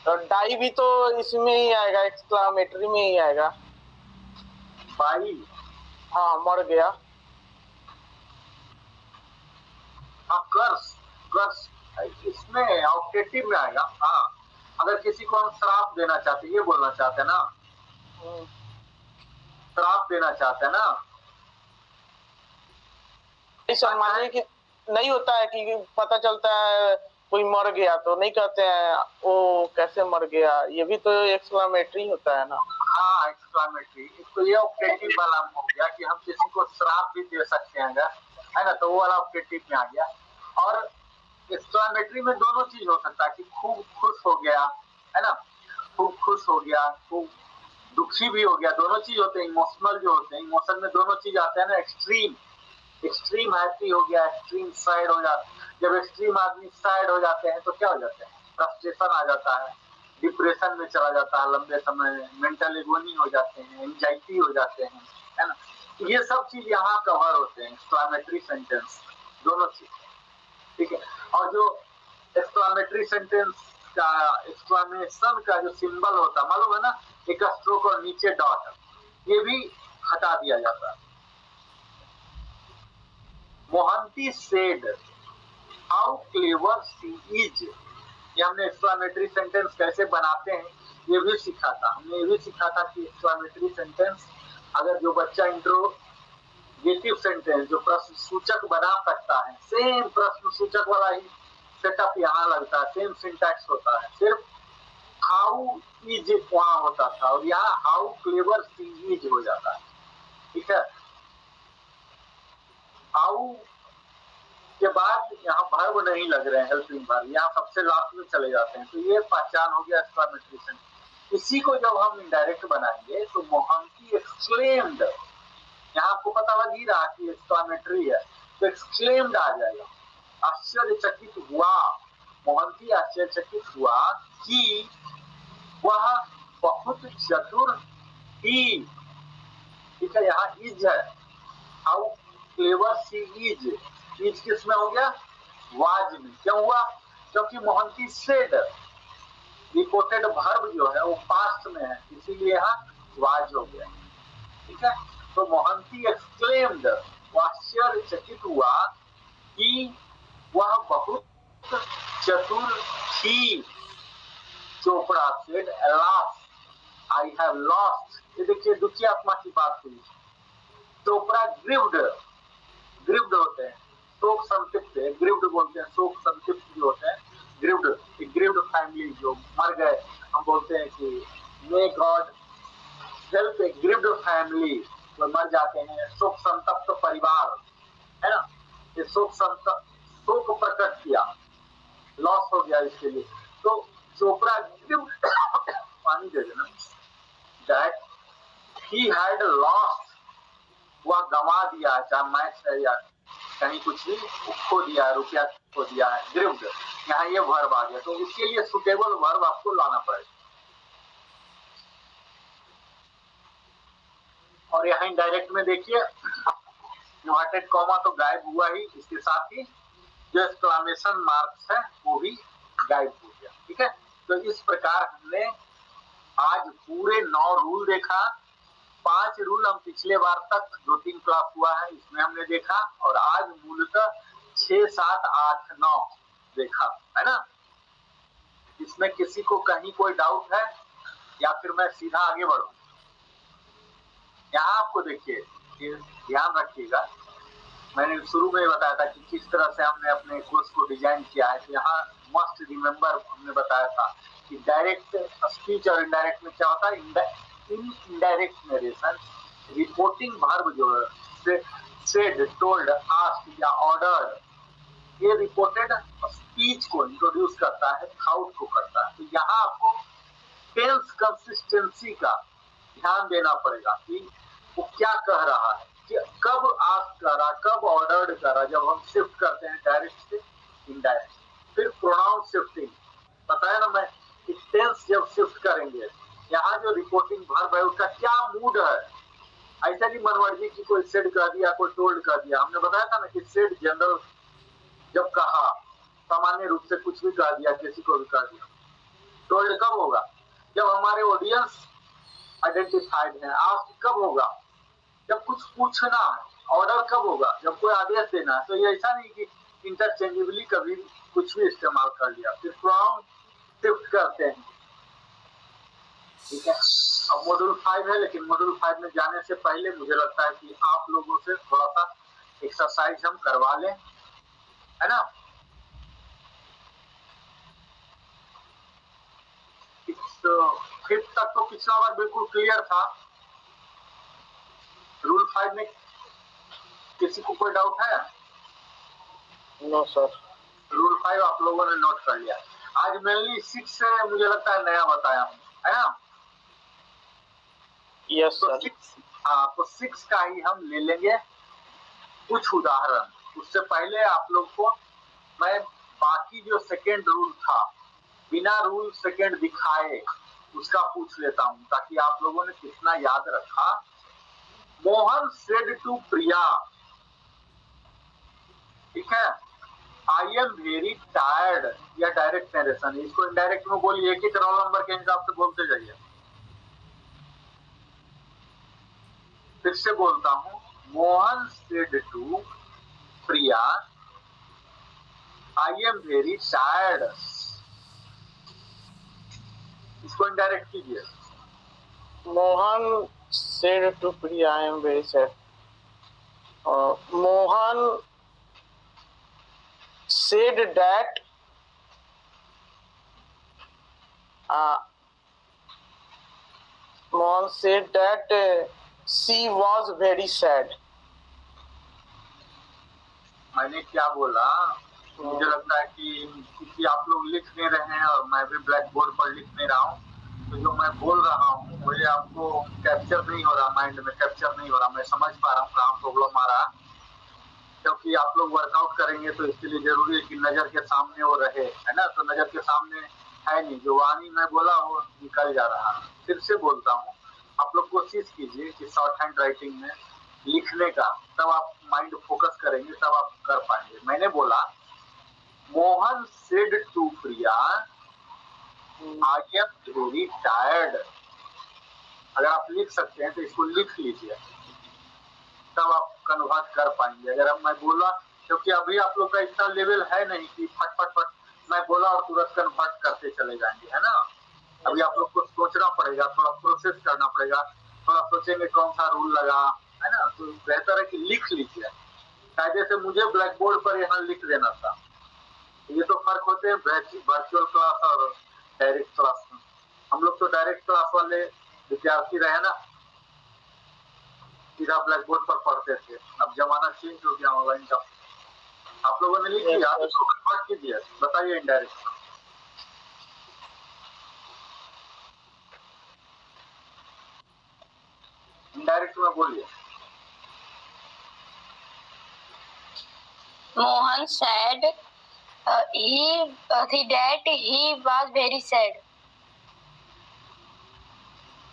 तो डाई भी तो इसमें ही आएगा, एक्सक्लामेटरी में ही आएगा। भाई हाँ, मर गया। हाँ, कर्स, कर्स इसमें ऑब्जेक्टिव में आएगा। हाँ, अगर किसी को हम श्राप देना चाहते, ये बोलना चाहते हैं ना, श्राप देना चाहते हैं ना, मानिए कि नहीं होता है कि पता चलता है कोई मर गया तो नहीं कहते हैं वो कैसे मर गया, ये भी तो एक्सक्लामेटरी होता है ना। हाँ, एक्सक्लामेटरी, तो ये ऑब्जेक्टिव वाला हो गया कि हम किसी को श्राप भी दे सकते हैं, है ना, तो वो वाला ऑब्जेक्टिव में आ गया। और एक्सक्लामेटरी में दोनों चीज हो सकता है कि खूब खुश हो गया, है ना, खूब खुश हो गया, खूब दुखी भी हो गया, दोनों चीज होते हैं। इमोशनल जो होते हैं, इमोशन में दोनों चीज आते हैं ना, एक्सट्रीम, एक्सट्रीम हैप्पी हो गया, एक्सट्रीम सैड हो जाता है। जब एक्सट्रीम आदमी सैड हो जाते हैं तो क्या हो जाते हैं, फ्रस्ट्रेशन आ जाता है, डिप्रेशन में चला जाता है लंबे समय, मेंटल एगोनी हो जाते हैं, एंजाइटी हो जाते हैं, है ना। ये सब चीज यहाँ कवर होते हैं, एक्सक्लामेटरी सेंटेंस दोनों चीज, ठीक है। और जो एक्सक्लामेटरी सेंटेंस का एक्सक्लामेशन का जो सिंबल होता है मालूम है ना, एक स्ट्रोक और नीचे डॉट, ये भी हटा दिया जाता है। Mohanty said how clever she is, ये हमने एक्सक्लामेटरी सेंटेंस कैसे बनाते हैं ये भी सीखा था। हमने ये भी सीखा था कि एक्सक्लामेटरी सेंटेंस अगर जो बच्चा इंट्रोगेटिव सेंटेंस जो प्रश्न सूचक बना सकता है, सेम प्रश्न सूचक वाला ही सेटअप यहाँ लगता है, सेम सिंटैक्स होता है, सिर्फ हाउ इज वहां होता था और यहाँ हाउ क्लेवर शी इज हो जाता है, ठीक है। हाउ के बाद यहाँ वर्ब नहीं लग रहे हैं, हेल्पिंग वर्ब यहाँ सबसे लास्ट में चले जाते हैं, तो ये पहचान हो गया एक्सक्लामेटरी सेंटेंस। इसी को जब हम इनडायरेक्ट बनाएंगे तो मोहंती एक्सक्लेम्ड, यहाँ आपको पता लग ही रहा कि एक्सक्लामेटरी है तो एक्सक्लेम्ड आ जाएगा, आश्चर्यचकित हुआ, मोहंती आश्चर्यचकित हुआ कि वह बहुत चतुर थी, ठीक है। यहाँ इज है, हाउ क्लेवर सी इज किस में हो गया? वाज में। क्यों हुआ? क्योंकि मोहंती सेड, रिपोर्टेड वर्ब जो है वो पास्ट में है, इसीलिए यहाँ वाज हो गया। ठीक है, तो मोहंती एक्सक्लेम्ड, वो आश्चर्यचकित हुआ कि वह बहुत चतुर थी। Chopra said, alas I have lost. ये देखिए दुखी आत्मा की बात हुई। चोपड़ा ग्रीव्ड, ग्रीव्ड होते हैं शोक संतप्त, ग्रीव्ड बोलते हैं शोक संतप्त जो होते हैं, ग्रीव्ड, ग्रीव्ड फैमिली जो मर गए, हम बोलते हैं कि मे गॉड हेल्प ए ग्रीव्ड फैमिली, जो मर जाते हैं, शोक संतप्त परिवार, है ना, ये शोक संतप्त, शोक प्रकट किया, लॉस हो गया इसके लिए। तो चोपड़ा ग्रीव्ड पानी दे देना, दैट ही हैड लॉस्ट, वह गंवा दिया, चाहे मैच है या कहीं कुछ भी खो दिया, रुपया खो दिया है, ग्रीव्ड, यहाँ ये वर्ब आ गया, तो इसके लिए सुटेबल वर्ब आपको लाना पड़ेगा। और यहाँ डायरेक्ट में देखिए इन्वर्टेड कॉमा तो गायब हुआ ही, इसके साथ ही जो एक्सक्लेमेशन मार्क्स है वो भी गायब हो गया। ठीक है, तो इस प्रकार हमने आज पूरे 9 रूल देखा। 5 रूल हम पिछले बार तक 2-3 क्लास हुआ है इसमें हमने देखा, और आज मूलतः 6, 7, 8, 9 देखा, है ना। इसमें किसी को कहीं कोई डाउट है या फिर मैं सीधा आगे बढ़ूं? यहाँ आपको देखिए, ध्यान रखिएगा, मैंने शुरू में बताया था कि किस तरह से हमने अपने कोर्स को डिजाइन किया है। तो यहाँ मस्ट रिमेम्बर हमने बताया था कि डायरेक्ट स्पीच और इनडायरेक्ट में क्या होता है? इनडायरेक्ट नरेशन, रिपोर्टिंग वर्ब जो है सेड, टोल्ड, आस्क्ड या ऑर्डर्ड, ये रिपोर्टेड स्पीच को इंट्रोड्यूस करता है, थाउट को करता है। तो यहाँ आपको टेंस कंसिस्टेंसी का ध्यान देना पड़ेगा कि वो क्या कह रहा है, कि कब आस्क कर रहा, कब ऑर्डर्ड कर रहा, जब हम शिफ्ट करते हैं डायरेक्ट से इनडायरेक्ट। फिर प्रोनाउन शिफ्टिंग बताया ना मैं, कि टेंस जब शिफ्ट करेंगे, यहाँ जो रिपोर्टिंग वर्ब है उसका क्या मूड है। ऐसा नहीं मनमर्जी की कोई सेड कर दिया, कोई टोल्ड कर दिया। हमने बताया था ना कि सेड जनरल जब कहा, सामान्य रूप से कुछ भी कह दिया, किसी को भी कह दिया। टोल्ड कब होगा? जब हमारे ऑडियंस आइडेंटिफाइड है। आस्क कब होगा? जब कुछ पूछना है। ऑर्डर कब होगा? जब कोई आदेश देना है। तो ये ऐसा नहीं कि इंटरचेंजेबली कभी कुछ भी इस्तेमाल कर लिया। फिर प्रोनाउन शिफ्ट करते हैं। ठीक है, अब मॉड्यूल 5 है, लेकिन मॉड्यूल 5 में जाने से पहले मुझे लगता है कि आप लोगों से थोड़ा सा एक्सरसाइज हम करवा लें, है ना। फिफ्थ तक तो पिछला बार बिल्कुल क्लियर था। रूल 5 में किसी को कोई डाउट है? No sir. रूल 5 आप लोगों ने नोट कर लिया। आज मेनली 6 से मुझे लगता है नया बताया हूँ, है ना। यस तो सर। 6, हाँ, तो 6 का ही हम ले लेंगे कुछ उदाहरण। उससे पहले आप लोग को मैं बाकी जो सेकेंड रूल था बिना रूल सेकेंड दिखाए उसका पूछ लेता हूं, ताकि आप लोगों ने कितना याद रखा। मोहन सेड टू प्रिया, ठीक है, आई एम वेरी टायर्ड, या डायरेक्ट नरेशन। इसको इनडायरेक्ट में बोलिए, एक एक रोल नंबर के हिसाब से बोलते जाइए। फिर से बोलता हूं, Mohan said to Priya I am very tired. इसको इनडायरेक्ट कीजिए। Mohan said to Priya, I am very sad. Mohan said that Mohan said that she was very sad. मैंने क्या बोला? मुझे लगता है कि आप लोग लिख नहीं रहे हैं और मैं भी ब्लैक बोर्ड पर लिख नहीं रहा हूँ, तो जो मैं बोल रहा हूँ वो ये आपको कैप्चर नहीं हो रहा, माइंड में कैप्चर नहीं हो रहा। मैं समझ पा रहा हूँ कहाँ प्रॉब्लम आ रहा, क्योंकि आप लोग वर्कआउट करेंगे तो इसके लिए जरूरी है कि नजर के सामने वो रहे, है ना। तो नजर के सामने है नहीं, जो वाणी मैं बोला वो निकल जा रहा है। फिर से बोलता हूँ, आप लोग कोशिश कीजिए कि शॉर्ट हैंड राइटिंग में लिखने का, तब आप माइंड फोकस करेंगे, तब आप कर पाएंगे। मैंने बोला Mohan said to Priya I am very tired. अगर आप लिख सकते हैं तो इसको लिख लीजिए, तब आप कन्वर्ट कर पाएंगे। अगर अब मैं बोला, क्योंकि अभी आप लोग का इतना लेवल है नहीं कि फट फट फट मैं बोला और तुरंत कन्वर्ट करते चले जाएंगे, है ना। अभी आप लोग को सोचना पड़ेगा, थोड़ा प्रोसेस करना पड़ेगा, थोड़ा सोचेंगे कौन सा रूल लगा, है ना। तो बेहतर है कि लिख लीजिए। कायदे से मुझे ब्लैक बोर्ड पर यहाँ लिख देना था। ये तो फर्क होते हैं वर्चुअल क्लास और डायरेक्ट क्लास में। हम लोग तो डायरेक्ट क्लास वाले विद्यार्थी रहे ना, सीधा ब्लैक बोर्ड पर पढ़ते थे। अब जमाना चेंज हो गया ऑनलाइन का। आप लोगों ने लिख लिया, इसको कन्वर्ट कीजिए, बताइए इनडायरेक्ट। इनडायरेक्ट में बोलिए। Mohan said that he was very sad.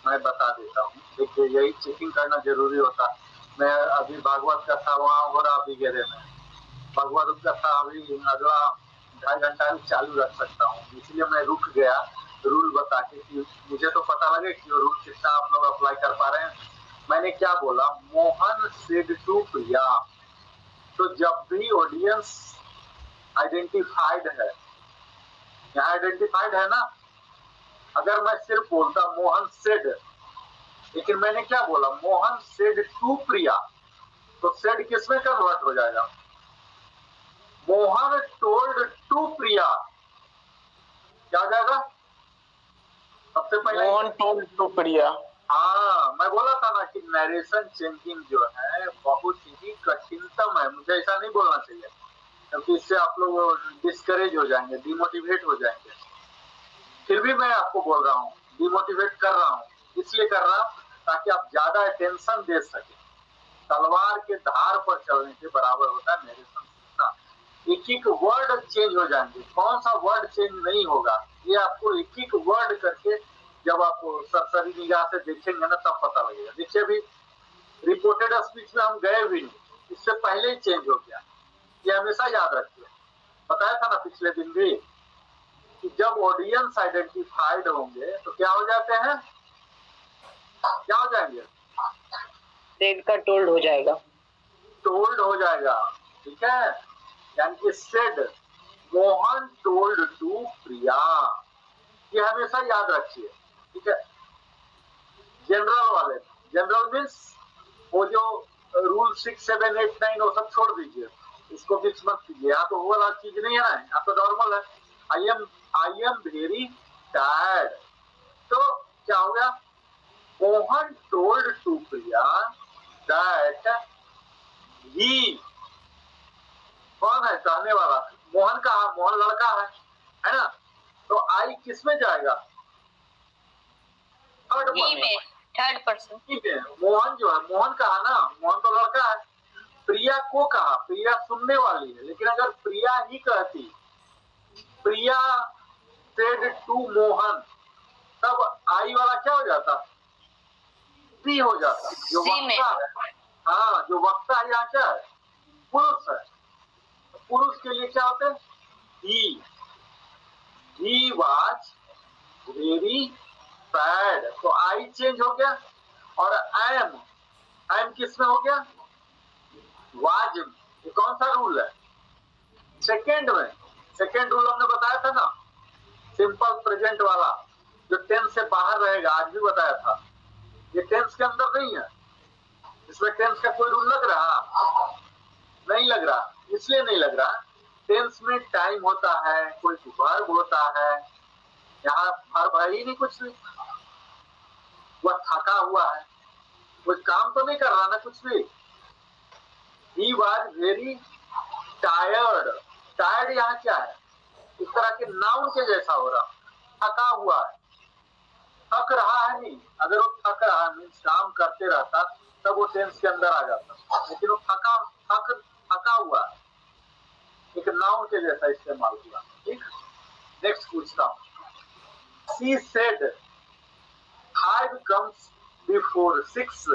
मैं बता देता हूँ, देखिए यही चेकिंग करना जरूरी होता। मैं अभी भागवत कथा वहाँ हो रहा बिगेरे में, भागवत कथा अभी अगला 2.5 घंटा भी चालू रख सकता हूँ, इसलिए मैं रुक गया रूल बता के कि मुझे तो पता लगे कि रूल कितना आप लोग अप्लाई कर पा रहे हैं। मैंने क्या बोला, मोहन सेड टू प्रिया। तो जब भी ऑडियंस आइडेंटिफाइड है, यहाँ आइडेंटिफाइड है ना। अगर मैं सिर्फ बोलता मोहन सेड, लेकिन मैंने क्या बोला मोहन सेड टू प्रिया, तो सेड किसमें कन्वर्ट हो जाएगा, मोहन टोल्ड टू प्रिया, क्या हो जाएगा। सबसे पहले मोहन टोल्ड टू प्रिया। हाँ, मैं बोला था ना कि नरेशन चेंजिंग जो है बहुत ही कठिनतम है। मुझे ऐसा नहीं बोलना चाहिए, क्योंकि इससे आप लोग डिस्करेज हो जाएंगे, डिमोटिवेट हो जाएंगे। फिर भी मैं आपको बोल रहा हूँ, डिमोटिवेट कर रहा हूँ, इसलिए कर रहा हूँ ताकि आप ज्यादा अटेंशन दे सके। तलवार के धार पर चलने के बराबर होता है नरेशन सीखना। एक एक वर्ड चेंज हो जाएंगे, कौन सा वर्ड चेंज नहीं होगा, ये आपको एक एक वर्ड करके जब आप सरसरी निगाह से देखेंगे ना, तब पता लगेगा। देखिए अभी रिपोर्टेड स्पीच में हम गए भी नहीं, इससे पहले ही चेंज हो गया। ये हमेशा याद रखिए, बताया था ना पिछले दिन भी कि जब ऑडियंस आइडेंटिफाइड होंगे तो क्या हो जाते हैं, क्या हो जाएंगे, सेड का टोल्ड हो जाएगा, टोल्ड हो जाएगा। ठीक है, यानी कि सेड मोहन टोल्ड टू प्रिया, ये हमेशा याद रखिए। ठीक है, जनरल वाले, जनरल मीन्स वो जो रूल 6, 7, 8, 9 वो सब छोड़ दीजिए, इसको मिक्स मत कीजिए। यहाँ तो वो वाला चीज नहीं है ना, यहाँ तो नॉर्मल है। आई एम वेरी टायर्ड, तो क्या हो गया, Mohan told to Priya that he, कौन है कहने वाला, मोहन कहा, मोहन लड़का है ना। तो आई किस में जाएगा, थर्ड पर्सन। मोहन जो है, मोहन कहा ना, मोहन तो लड़का है। प्रिया को कहा, प्रिया सुनने वाली है, लेकिन अगर प्रिया ही कहती, प्रिया सेड टू मोहन, तब आई वाला क्या हो जाता, सी हो जाता। जो वक्ता है, हाँ जो वक्ता है यहाँ क्या है, पुरुष है। पुरुष के लिए क्या होते हैं, ही वाज वेरी सैड, तो आई चेंज हो गया। और आई एम किस में हो गया, वाज। ये कौन सा रूल है, सेकेंड में। सेकेंड रूल हमने बताया था ना, सिंपल प्रेजेंट वाला, जो टेंस से बाहर रहेगा, आज भी बताया था। ये टेंस के अंदर नहीं है, इसमें टेंस का कोई रूल लग रहा, नहीं लग रहा। इसलिए नहीं लग रहा, टेंस में टाइम होता है, कोई वर्ब होता है, यहाँ वर्ब है ही नहीं कुछ भी। वह थका हुआ है, कुछ काम तो नहीं कर रहा ना कुछ भी। He was very tired, tired यहाँ क्या है, इस तरह के नाउन के जैसा हो रहा, थका हुआ है, थक रहा है नहीं। अगर वो थक रहा है मीन्स काम करते रहता, तब वो टेंस के अंदर आ जाता, लेकिन वो थका हुआ है, एक नाउन के जैसा इस्तेमाल हुआ। ठीक, नेक्स्ट पूछता हूँ। She said 5 comes before 6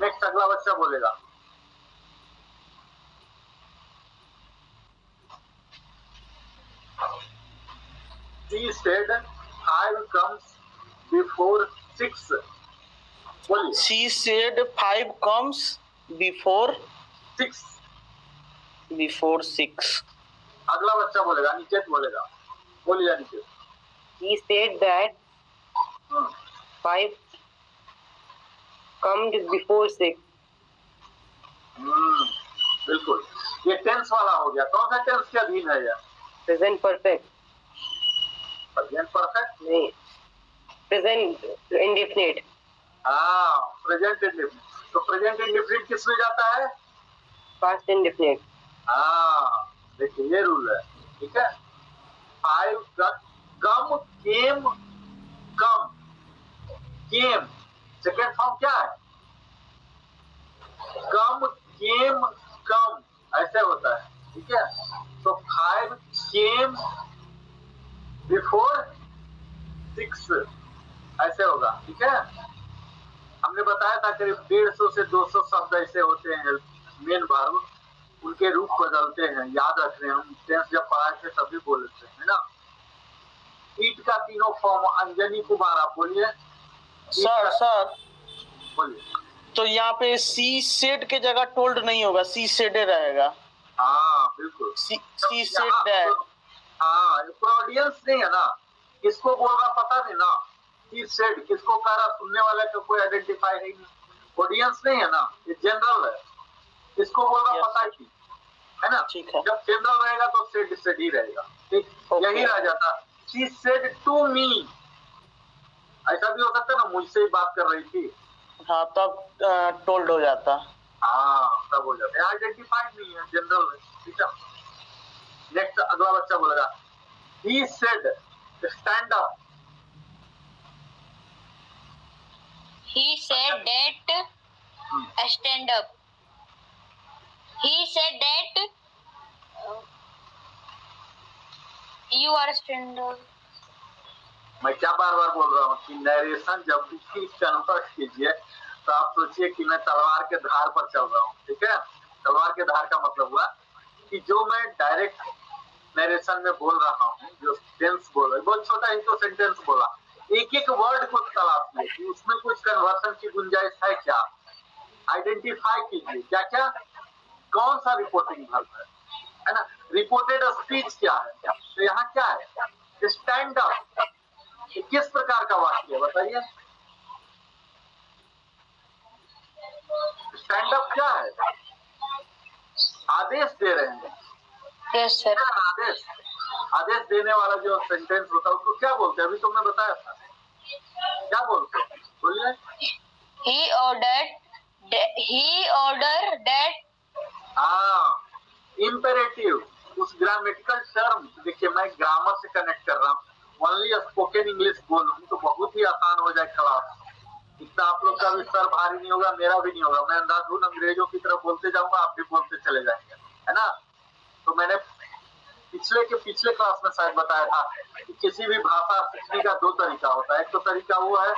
next अगला बच्चा बोलेगा। She said 5 comes before 6. बोलिए। She said 5 comes before 6। 6. अगला बच्चा बोलेगा, अनिकेत बोलेगा। बोलिए Aniket. He said that 5 comes before 6. बिल्कुल, ये टेंस वाला हो गया। कौन सा टेंस के अधीन है यह? Present perfect. प्रेजेंट परफेक्ट नहीं, present indefinite. हाँ, प्रेजेंट इंडेफिनिट। तो प्रेजेंट इंडेफिनिट किस में जाता है? Past indefinite. हाँ, देखिए ये रूल है, ठीक है। 5 कम, केम, कम, केम सेकेंड फॉर्म क्या है? कम, केम, कम ऐसे होता है, ठीक है। तो 5 केम बिफोर 6 ऐसे होगा, ठीक है। हमने बताया था करीब 150 से 200 शब्द ऐसे होते हैं मेन वर्ब, उनके रूप बदलते हैं, याद रख रहे हैं। हम टेंस जब पढ़ाए थे तभी बोलते हैं, है ना। ईट का तीनों फॉर्म, अंजनी कुमार आप बोलिए। सर बोलिए। तो यहाँ पे सी सेड के जगह टोल्ड नहीं होगा, सी सेडे रहेगा। हाँ बिल्कुल, सी सेड दैट। हाँ, कोई ऑडियंस नहीं है ना, किसको बोल रहा पता नहीं ना। सी सेड किसको कह रहा, सुनने वाले को कोई आइडेंटिफाई है नहीं, ऑडियंस नहीं है ना, ये जनरल है। किसको बोल रहा पता ही, है ना। ठीक है। जब जनरल रहेगा तो सेड ही रहेगा, ठीक। यही रह जाता। शी सेड टू मी, ऐसा भी हो सकता है ना, मुझसे ही बात कर रही थी। हाँ, तब टोल्ड हो जाता। हाँ, तब हो जाता है, आइडेंटिफाइड नहीं है, जनरल है, ठीक है। नेक्स्ट अगला बच्चा बोलेगा। He said stand up. He said that stand up. He said that you are stand up. मैं क्या बार बार बोल रहा हूँ कि नरेशन जब भी कन्वर्ट कीजिए तो आप सोचिए कि मैं तलवार के धार पर चल रहा हूँ, ठीक है। तलवार के धार का मतलब हुआ कि जो मैं डायरेक्ट नरेशन में बोल रहा हूँ, जो टेंस बोल रहा है, बहुत छोटा ही तो सेंटेंस बोला, एक एक वर्ड को तलाशिए कि उसमें कुछ कन्वर्सन की गुंजाइश है क्या, आइडेंटिफाई कीजिए क्या क्या, कौन सा रिपोर्टिंग वर्ब है ना। रिपोर्टेड स्पीच क्या है, तो यहाँ क्या है, स्टैंड अप। किस प्रकार का वाक्य है बताइए। स्टैंड अप क्या है, आदेश दे रहे हैं। Yes sir. आदेश, आदेश देने वाला जो सेंटेंस होता है उसको क्या बोलते हैं, अभी तुमने बताया था, क्या बोलते हैं, बोलिए। He ordered that. हाँ, इम्पेरेटिव, उस ग्रामेटिकल टर्म, देखिए मैं ग्रामर से कनेक्ट कर रहा हूँ। ओनली स्पोकन इंग्लिश बोलूं तो बहुत ही आसान हो जाए क्लास, इतना आप लोग का भी सर भारी नहीं होगा, मेरा भी नहीं होगा। मैं अंधाधुन अंग्रेजों की तरफ बोलते जाऊंगा, आप भी बोलते चले जाएंगे, है ना। तो मैंने पिछले क्लास में शायद बताया था कि किसी भी भाषा सीखने का 2 तरीका होता है। एक तो तरीका वो है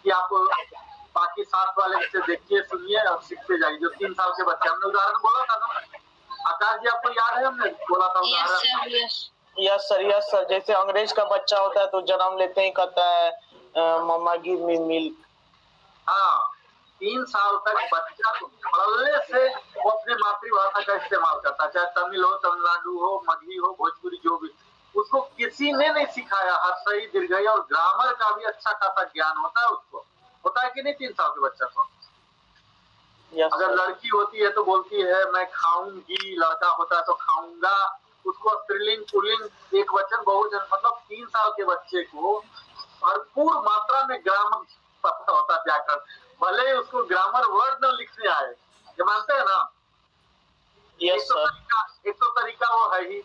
कि आप बाकी साथ वाले से देखिए, सुनिए और सीखते जाइए। जो 3 साल के बच्चे, हमने उदाहरण बोला था ना आकाश जी, आपको याद है हमने बोला था Yes उदाहरण। sir. Yes. यस सर, जैसे अंग्रेज का बच्चा होता है तो जन्म लेते ही कहता है मम्मा गिव मी मिल्क। हाँ, 3 साल तक बच्चा पढ़ने से वो अपने मातृभाषा का इस्तेमाल करता है, चाहे तमिल हो, तमिलनाडु हो, मगही हो, भोजपुरी, जो भी, उसको किसी ने नहीं सिखाया। हर सही, दीर्घई और ग्रामर का भी अच्छा खासा ज्ञान होता है उसको, होता है कि नहीं 3 साल के बच्चा को। अगर लड़की होती है तो बोलती है मैं खाऊंगी, लड़का होता है तो खाऊंगा, उसको स्त्रीलिंग, पुल्लिंग, एक वचन, बहुवचन, मतलब 3 साल के बच्चे को भरपूर मात्रा में ग्रामर पता होता है, व्याकरण, भले उसको ग्रामर वर्ड न लिखने आए, ये मानते हैं ना। एक तो तरीका वो है ही।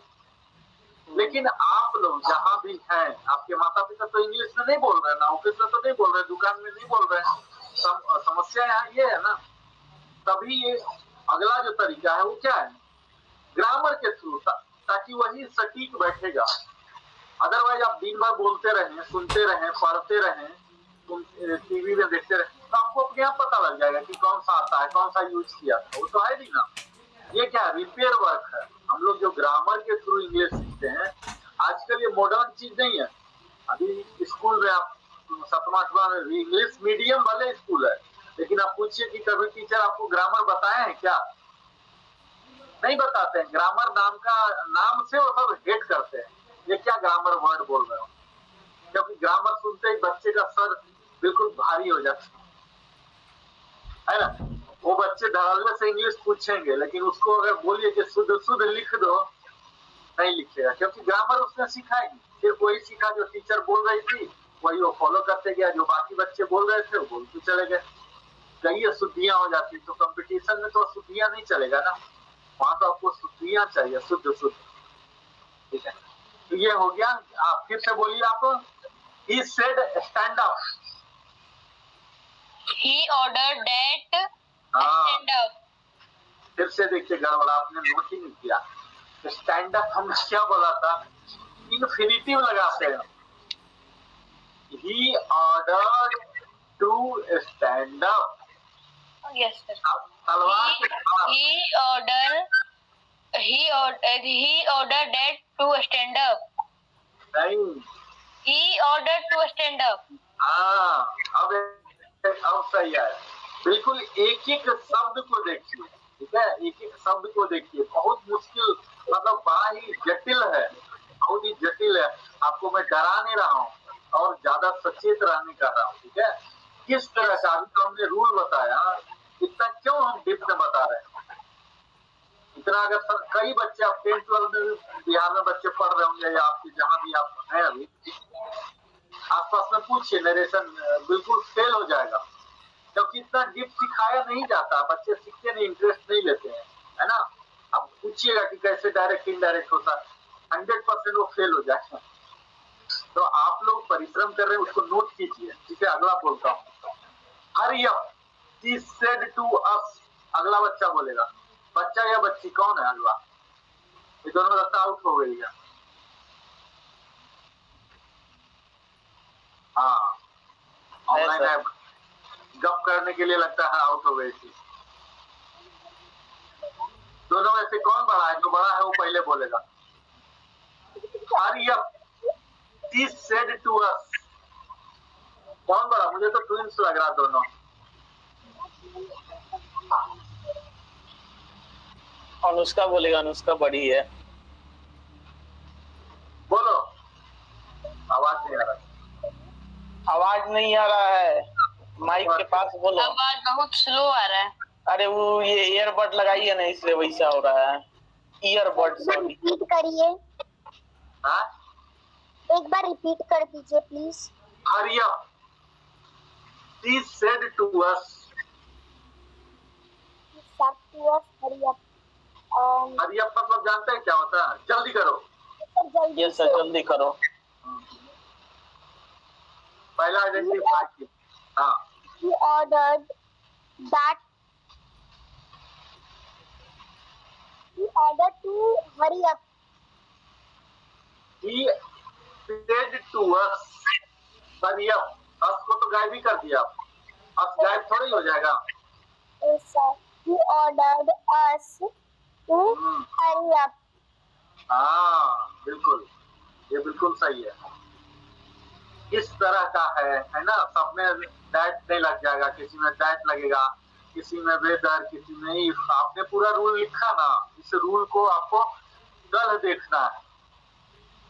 लेकिन आप लोग जहाँ भी हैं, आपके माता पिता तो इंग्लिश में नहीं बोल रहे ना, ऑफिस में तो नहीं बोल रहे, दुकान में नहीं बोल रहे, समस्या यहाँ ये है ना। तभी ये अगला जो तरीका है वो क्या है, ग्रामर के थ्रू, ताकि वही सटीक बैठेगा। अदरवाइज आप दिन भर बोलते रहें, सुनते रहें, पढ़ते रहें, टीवी में देखते रहें, तो आपको अपने आप पता लग जाएगा कि कौन सा आता है, कौन सा यूज किया था। वो तो है नहीं ना। ये क्या रिपेयर वर्क है। हम लोग जो ग्रामर के थ्रू इंग्लिश सीखते हैं, आजकल ये मॉडर्न चीज नहीं है। अभी स्कूल में आप 7वां 8वां में इंग्लिश मीडियम वाले स्कूल है, लेकिन आप पूछिए कि कभी टीचर आपको ग्रामर बताए हैं क्या? नहीं बताते हैं। ग्रामर नाम से वो सब हेट करते हैं, ये क्या ग्रामर वर्ड बोल रहे हो। क्योंकि ग्रामर सुनते ही बच्चे का सर बिल्कुल भारी हो जाता है ना। वो बच्चे धड़ल्ले से इंग्लिश पूछेंगे, लेकिन उसको अगर बोलिए कि शुद्ध शुद्ध लिख दो, नहीं लिखेगा, क्योंकि ग्रामर उसने सीखा ही नहीं। सिर्फ वही सीखा जो टीचर बोल रही थी, वही वो फॉलो करते गया। जो बाकी बच्चे बोल रहे थे वो बोलते चले गए। कई शुद्धियां हो जाती। तो कंपटीशन में तो शुद्धियां नहीं चलेगा ना, वहां तो आपको शुद्धियां चाहिए, शुद्ध शुद्ध। ठीक है, तो ये हो गया। आप फिर से बोलिए। आप He said stand up. He ordered that हाँ, stand up. फिर से देखिए गड़बड़ा, आपने नोट ही नहीं किया। स्टैंड अप हमने क्या बोला था? इन्फिनिटिव लगाते हैं। He ordered to stand up. Yes, sir. अब तलवार के पास He ordered that to stand up. नहीं। He ordered to stand up. हाँ, अब सही है। बिल्कुल एक एक शब्द को देखिए। ठीक है, एक एक शब्द को देखिए। बहुत मुश्किल, मतलब बड़ा ही जटिल है, बहुत ही जटिल है। आपको मैं डरा नहीं रहा हूँ और ज्यादा सचेत रहने का रहा हूँ। ठीक है, किस तरह का अभी तो हमने रूल बताया, इतना क्यों हम डिप में बता रहे हैं इतना। अगर सर कई बच्चे आप 10th 12th में बिहार में बच्चे पढ़ रहे होंगे, या आपके जहाँ भी आप हैं अभी आसपास में पूछिए, नरेशन बिल्कुल फेल हो जाएगा, क्योंकि इतना डीप सिखाया नहीं जाता। बच्चे सीखते नहीं, इंटरेस्ट नहीं लेते हैं, है ना। अब पूछिएगा कि कैसे डायरेक्ट इनडायरेक्ट होता है, 100% वो फेल हो जाएगा। तो आप लोग परिश्रम कर रहे हैं, उसको नोट कीजिए। ठीक है, अगला बोलता हूँ। Hurry up, he said to us। अगला बच्चा बोलेगा। बच्चा या बच्ची कौन है अगला? ये दोनों लगता आउट हो गई है। हाँ, ऑनलाइन है, गप करने के लिए लगता है आउट हो गई थी। दोनों में से कौन बड़ा है? जो बड़ा है वो पहले बोलेगा। Hurry up, he said to us। कौन बड़ा? मुझे तो ट्विंस लग रहा दोनों। अनुष्का बोलेगा, अनुष्का बड़ी है। बोलो, आवाज नहीं आ रहा। आवाज नहीं आ रहा है, माइक के पास बोलो। आवाज बहुत स्लो आ रहा है। अरे वो ये ईयरबड लगाई है ना, इसलिए वैसा हो रहा है। Earbud sorry. रिपीट करिए, हाँ, एक बार रिपीट कर दीजिए please. Hurry up, he said to us। Hurry up. Hurry up मतलब जानते हैं क्या होता है? जल्दी करो। जल्दी यस सर, जल्दी करो। पहला आइडेंटिफाई की। हाँ, He ordered that he ordered to hurry up. he said to us। Hurry up, us को तो गायब ही कर दिया। अस गायब थोड़ी हो जाएगा। Yes, sir. He ordered us to hurry up. हाँ, बिल्कुल, ये बिल्कुल सही है। इस तरह का है ना। सब में दैट नहीं लग जाएगा, किसी में दैट लगेगा, किसी में वेदर, किसी में इफ। आपने पूरा रूल लिखा ना, इस रूल को आपको कल देखना है,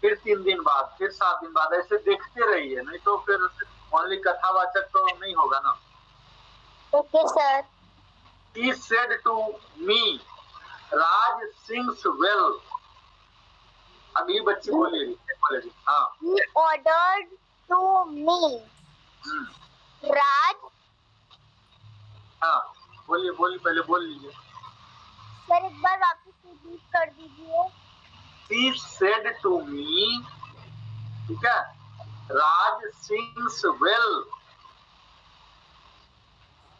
फिर 3 दिन बाद, फिर 7 दिन बाद, ऐसे देखते रहिए, नहीं तो फिर ओनली कथावाचक तो नहीं होगा ना। Okay, sir. He said to me, Raj sings well। अगली बच्ची बोलेगी। हाँ, He ordered to me. Raj, हाँ, बोलिए पहले बोल लीजिए। सर एक बार वापस रिपीट कर दीजिए। He said to me। ठीक है, राज sings well।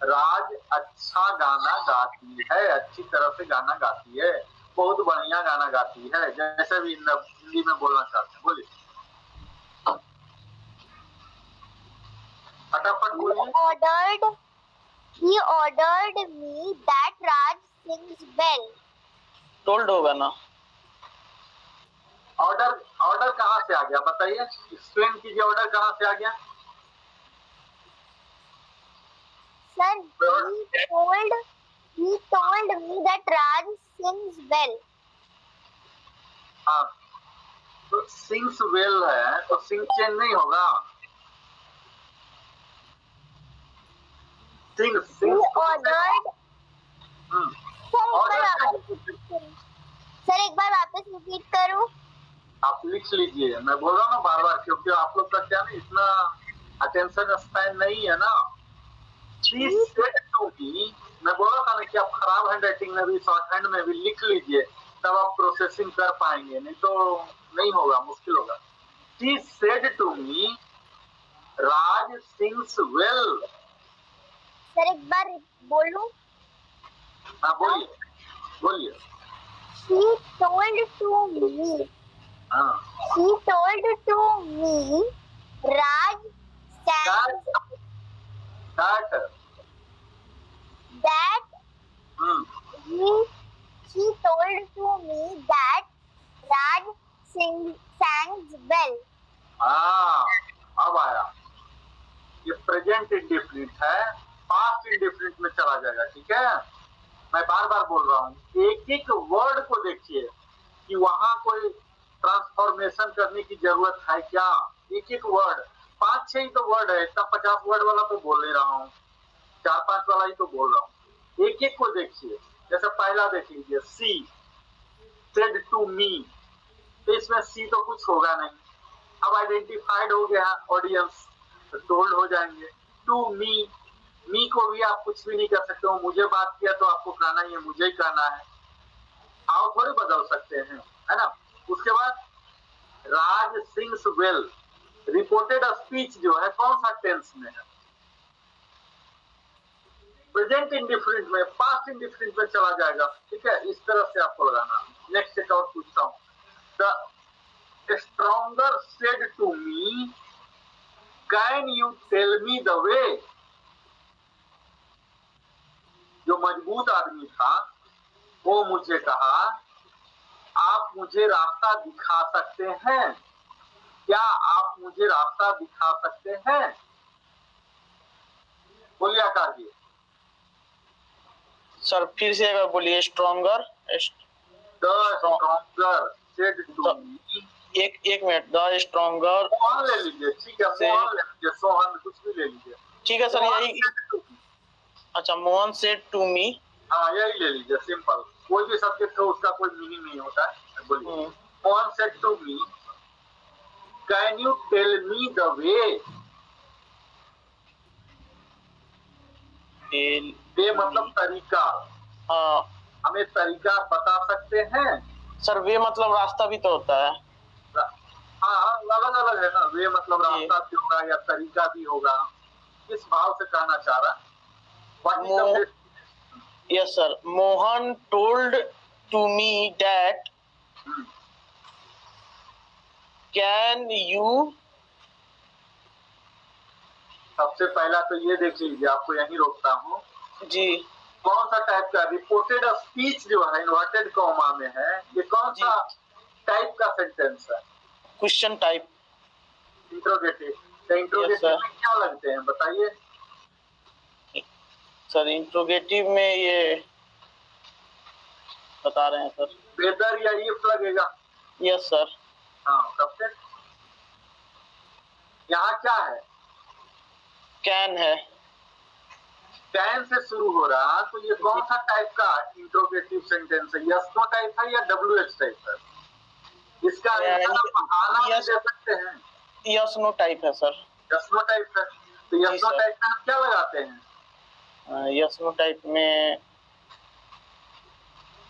राज अच्छा गाना गाती है, अच्छी तरह से गाना गाती है, बहुत बढ़िया गाना गाती है, जैसे भी हिंदी में बोलना चाहते हैं। बोलिए, फटाफट बोलिए। Ordered He ordered me that Raj sings well. Told होगा ना? ऑर्डर कहाँ से आ गया बताइए, एक्सप्लेन कीजिए, ऑर्डर कहाँ से आ गया? Sir, he told me that Raj sings well. हाँ, तो सिंग्स वेल है तो सिंग चेंज नहीं होगा। He ordered. सर एक बार वापस रिपीट करूं? आप लिख लीजिए, मैं बोल रहा हूँ ना बार बार, क्योंकि आप लोग का क्या ना इतना अटेंशन स्पैन नहीं है ना। मैं बोल रहा था ना कि आप खराब हैंड राइटिंग में भी, शॉर्ट हैंड में भी लिख लीजिए, तब आप प्रोसेसिंग कर पाएंगे, नहीं तो नहीं होगा, मुश्किल होगा। She said to me, Raj sings well. Sir एक बार बोलूं? हाँ बोलिए बोलिए। She told to me. हाँ। She told to me, Raj sang that. She told to me that Raj sang well. हाँ, अब आया। ये प्रेजेंट इंडेफिनिट है, पास्ट इंडेफिनिट में चला जाएगा, ठीक है? मैं बार बार बोल रहा हूँ, एक एक वर्ड को देखिए कि वहां कोई ट्रांसफॉर्मेशन करने की जरूरत है क्या। एक एक वर्ड, 5-6 ही तो वर्ड है, इतना 50 वर्ड वाला तो बोल नहीं रहा हूँ, 4-5 वाला ही तो बोल रहा हूँ। एक एक को देखिए, जैसे पहला देख लीजिए, सी सेड टू मी, तो इसमें सी तो कुछ होगा नहीं। अब आइडेंटिफाइड हो गया ऑडियंस, तो टोल्ड हो जाएंगे। टू मी, मी को भी आप कुछ भी नहीं कर सकते हो, मुझे बात किया तो आपको कहना ही है, मुझे ही कहना है, आप थोड़ी बदल सकते हैं, है ना। उसके बाद राज सिंग्स वेल, रिपोर्टेड स्पीच जो है कौन सा टेंस में है? प्रेजेंट इंडिफरेंट में, पास्ट इंडिफरेंट में चला जाएगा, ठीक है? इस तरह से आपको लगाना। नेक्स्ट एक और पूछता हूँ, the stronger said to me, can you tell me the way. जो मजबूत आदमी था वो मुझे कहा, आप मुझे रास्ता दिखा सकते हैं क्या? आप मुझे रास्ता दिखा सकते हैं? बोलिए आकाश जी। सर फिर से अगर बोलिए। Stronger, the stronger said to me, एक मिनट। द स्ट्रॉन्गर, मोहन ले लीजिए, ठीक है, मोहन ले लीजिए, सोहन कुछ भी ले लीजिए, ठीक है सर। यही, अच्छा, मोहन सेड टू मी, हाँ यही ले लीजिए, सिंपल। कोई भी सब्जेक्ट हो उसका कोई मीनिंग नहीं होता है। बोलिए, Mohan said to me, can you tell me the way. Way मतलब तरीका, हाँ हमें तरीका बता सकते हैं। सर, वे मतलब रास्ता भी तो होता है। हाँ अलग अलग है ना, वे मतलब रास्ता भी होगा या तरीका भी होगा, किस भाव से कहना चाह रहा? Yes sir, Mohan told to me that can you. सबसे पहला तो ये देख लीजिए, आपको यहीं रोकता हूँ जी। कौन सा टाइप का रिपोर्टेड स्पीच जो है इन्वर्टेड कॉमा में है, ये कौन सा टाइप का सेंटेंस है? Question type, interrogative. तो इंट्रोगेटिव में क्या लगते हैं बताइए? सर इंट्रोगेटिव में ये बता रहे हैं सर, वेदर या इफ लगेगा। Yes sir. हाँ, सबसे यहाँ क्या है? कैन है। कैन से शुरू हो रहा, तो ये कौन सा टाइप का इंट्रोगेटिव सेंटेंस है? यस नो टाइप है या WH टाइप है? इसका आना भी दे सकते हैं। यस नो टाइप है सर। यस नो टाइप है, तो यस नो टाइप में हम क्या लगाते हैं? यस नो टाइप में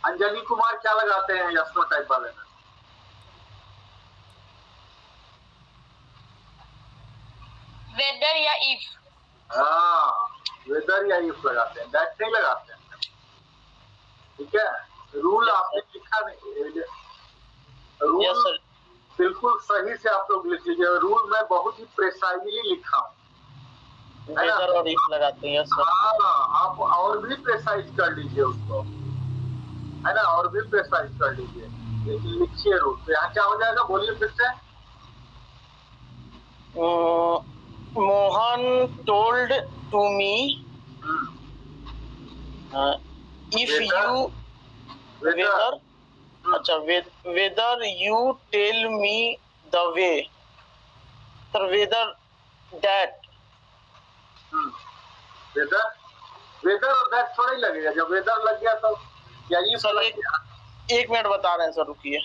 अंजलि कुमार क्या लगाते हैं यस नो टाइप वाले में? वेदर या इफ। हाँ, वेदर या इफ लगाते हैं, दैट नहीं लगाते हैं, ठीक है? रूल आपने लिखा नहीं, रूल बिल्कुल सही से आप लोग लिख लीजिए। रूल मैं बहुत ही प्रिसाइजली लिखा हूँ, वेदर और इफ लगाते हैं। Yes sir. हाँ, आप और भी प्रेसाइज कर लीजिए उसको, है ना, और भी प्रेसाइज कर लीजिए, लिखिए रूल। तो यहाँ क्या हो जाएगा, बोलिए फिर से। Mohan told to me if you whether, अच्छा whether you tell me the way, sir whether that. Whether, whether और दैट थोड़ा ही लगेगा, जब वेदर लग गया तो या ये सर एक मिनट बता रहे हैं सर, रुकिए।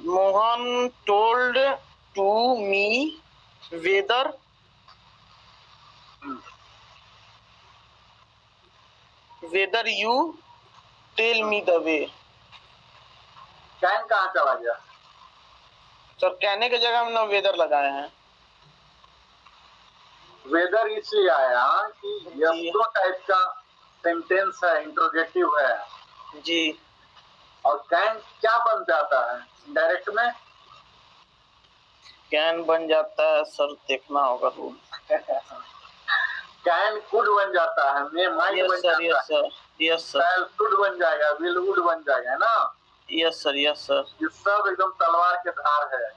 Mohan told to me whether whether you tell me the way. Can कहाँ चला गया? सर कहने की जगह हमने वेदर लगाए हैं। वेदर इसलिए आया कि यस दो टाइप का सेंटेंस है, इंट्रोगेटिव है जी। और कैन क्या बन जाता है डायरेक्ट में? कैन बन जाता है सर, देखना होगा रूल। कैन कुड बन जाता है, मे माइट बन जाता है, yes sir, yes sir, should बन जाएगा, विल वुड बन जाएगा, है ना। Yes sir, yes sir. ये सब एकदम तलवार के धार है।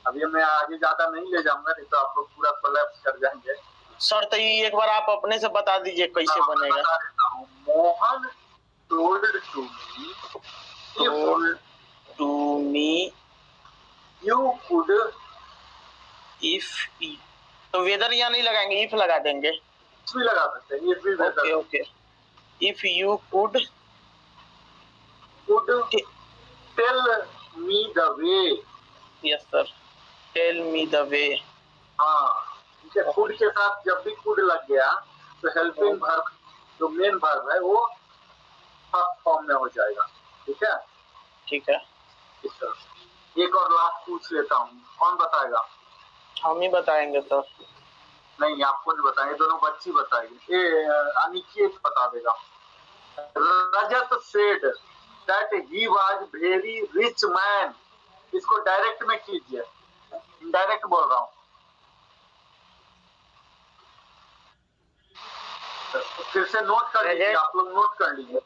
अभी मैं आगे ज्यादा नहीं ले जाऊंगा, नहीं तो आप लोग पूरा कोलैप्स कर जाएंगे। सर तो ये एक बार आप अपने से बता दीजिए कैसे बनेगा। Mohan told to me you could if, तो वेदर यहाँ नहीं लगाएंगे, इफ लगा देंगे। भी लगा सकते हैं, इफ भी whether. Okay, if you could tell me the way. Yes sir, tell me the way. हाँ, कुड के साथ जब भी कुड लग गया तो हेल्पिंग वर्ब, जो मेन वर्ब है, वो फर्स्ट फॉर्म में हो जाएगा। ठीक है, ठीक है। इस तरह। एक और लास्ट पूछ लेता हूँ, कौन बताएगा? हम ही बताएंगे सर। नहीं, आपको नहीं बताएंगे, दोनों बच्ची बताएगी। अनिकेत बता देगा। Rajat said that he was very rich man. इसको डायरेक्ट में कीजिए, डायरेक्ट बोल रहा हूँ। फिर से नोट कर लीजिए, आप लोग नोट कर लीजिए।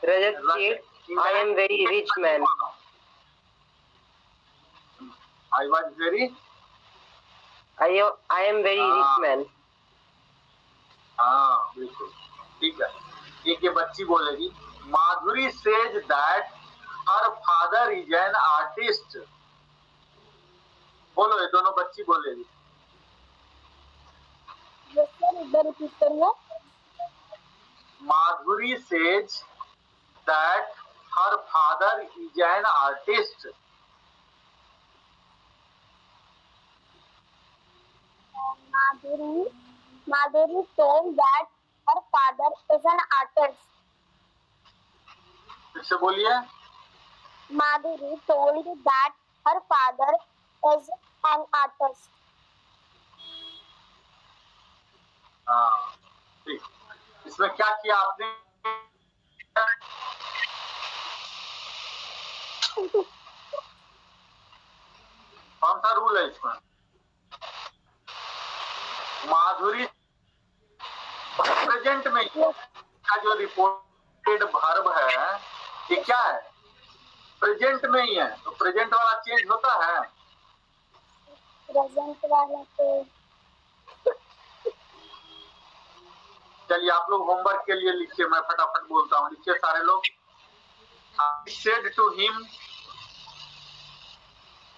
Rajat said I am very rich man. I was very, I am very rich man. हाँ बिल्कुल ठीक है। एक ये बच्ची बोलेगी, Madhuri says that her father is an artist. बोलो, ये दोनों बच्ची बोलेगी। रिपीट करिए। Madhuri says that her father is an artist. Madhuri told that her father is an artist. फिर से बोलिए। Madhuri told that her father is an artist. हाँ ठीक, इसमें क्या किया आपने? कौन सा रूल है इसमें? माधुरी प्रेजेंट में का जो रिपोर्टेड वर्ब है, ये क्या है? प्रेजेंट में ही है, तो प्रेजेंट वाला चेंज होता है। प्रेजेंट वाला तो चलिए, आप लोग होमवर्क के लिए लिखिए, मैं फटाफट बोलता हूँ, लिखिए सारे लोग। I said to him,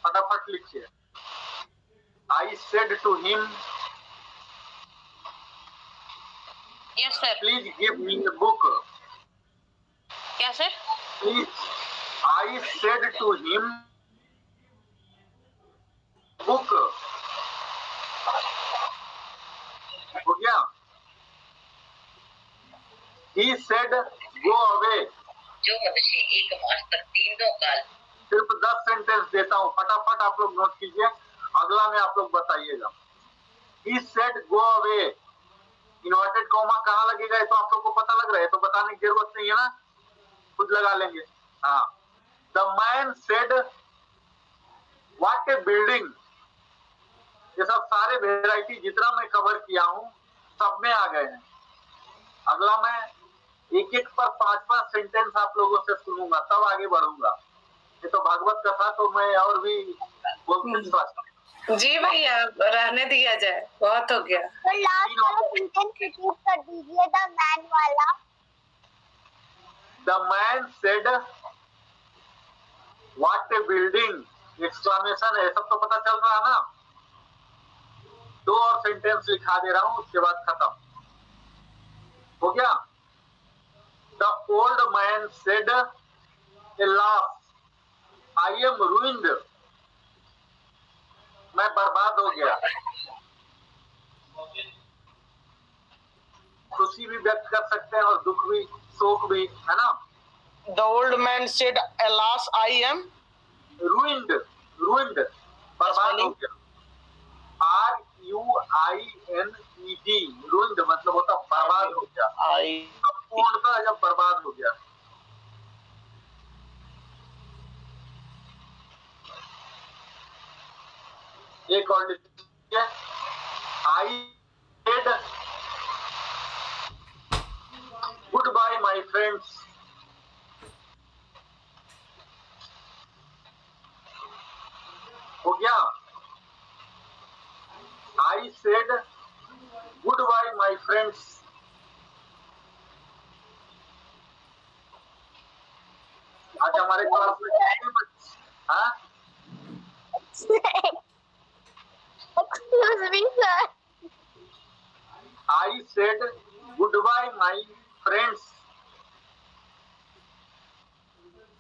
फटाफट लिखिए। I said to him, yes sir. please give me a book. क्या sir? Please, I said to him, book. हो गया? He said, go away. जो मनुष्य एक मास तक तीनों काल। सिर्फ 10 सेंटेंस देता हूँ, फटाफट आप लोग नोट कीजिए, अगला में आप लोग बताइएगा। He said, go away. Inverted comma कहाँ लगेगा ये तो आप लोग को पता लग रहा है, तो बताने की जरूरत नहीं है ना, खुद लगा लेंगे। हाँ, the man said what A building. ये सब सारे वेराइटी जितना मैं कवर किया हूँ सब में आ गए हैं। अगला मैं एक एक पर 5-5 सेंटेंस आप लोगों से सुनूंगा, तब आगे बढ़ूंगा। ये तो भागवत कथा तो मैं और भी बोलते जी भैया, रहने दिया जाए, बहुत हो गया। तो लास्ट वाला सेंटेंस रिपीट कर दीजिए, द मैन वाला। The man said what A building, exclamation है, सब तो पता चल रहा है ना। 2 और सेंटेंस लिखा दे रहा हूं, उसके बाद खत्म हो गया। The old man said alas I am ruined, मैं बर्बाद हो गया। खुशी भी व्यक्त कर सकते हैं और दुख भी, शोक भी, है ना। The old man said alas I am ruined, ruined बर्बाद हो गया। RUINED, रूइंड मतलब होता बर्बाद हो गया, आई पूर्णतः जब बर्बाद हो गया। एक और लिखिए, I said goodbye my friends. हो गया। I said goodbye my friends. आज हमारे क्लास में हाँ Excuse me, sir. I said goodbye my friends।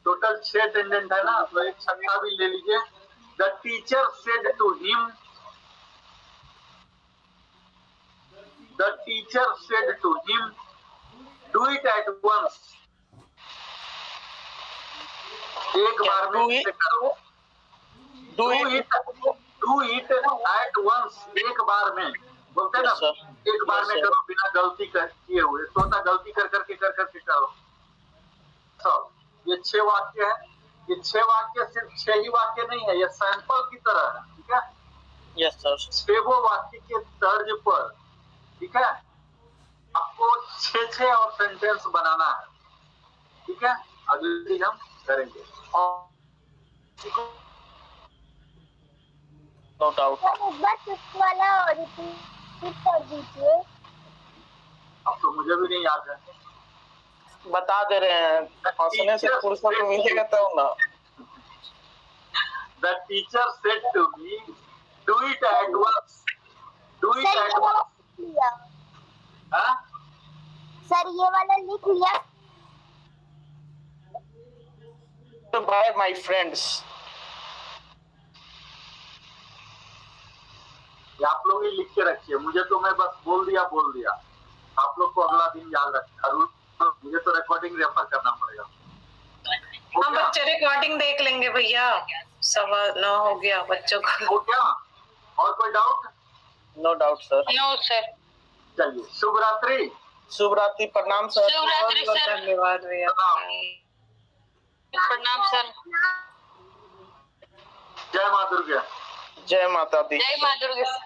Total 6 attendant है ना, तो एक छक्का भी ले लीजिए। The teacher said to him, the teacher said to him do it at once. एक बार में इसे करो। डू इट एट वंस, एक बार में बोलते हैं ना, एक बार में करो बिना गलती किए हुए। तोता गलती कर करके करो। तो ये 6 वाक्य है। ये 6 वाक्य सिर्फ 6 ही वाक्य नहीं है, ये सैंपल की तरह है, ठीक है। Yes sir. 6 वाक्य के तर्ज पर, ठीक है, आपको 6 और सेंटेंस बनाना है, ठीक है। अगली चीज हम करेंगे और नो डाउट। एक बार फिफ्थ वाला रिपीट कर दीजिए। अब तो मुझे भी नहीं याद है। बता दे रहे हैं, हंसने से फुर्सत मिलेगा तो ना। The teacher said to me, do it at once. Do it sir at ये वाला once. लिख लिया। हाँ? सर ये वाला लिख लिया। Bye my friends. ये आप लोग ही लिख के रखिए, मुझे तो मैं बस बोल दिया। आप लोग को अगला दिन याद रखना। मुझे तो रिकॉर्डिंग रेफर करना पड़ेगा। हम बच्चे रिकॉर्डिंग देख लेंगे भैया। 9:15 हो गया बच्चों को। हो गया? और कोई doubt? No doubt sir. No sir. चलिए, शुभ रात्रि। शुभ रात्रि, प्रणाम सर। शुभ रात्रि सर। धन्यवाद भैया। प्रणाम सर। जय माँ दुर्गा। जय माता दी। जय माँ दुर्गा।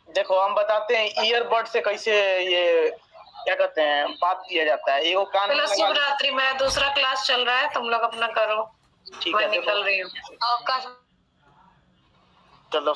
देखो हम बताते हैं ईयरबड से कैसे ये क्या कहते हैं बात किया जाता है। एगो कान में चलो शुभ लगा- रात्रि, मेरा दूसरा क्लास चल रहा है, तुम लोग अपना करो, ठीक मैं है निकल रही हूँ। और चलो।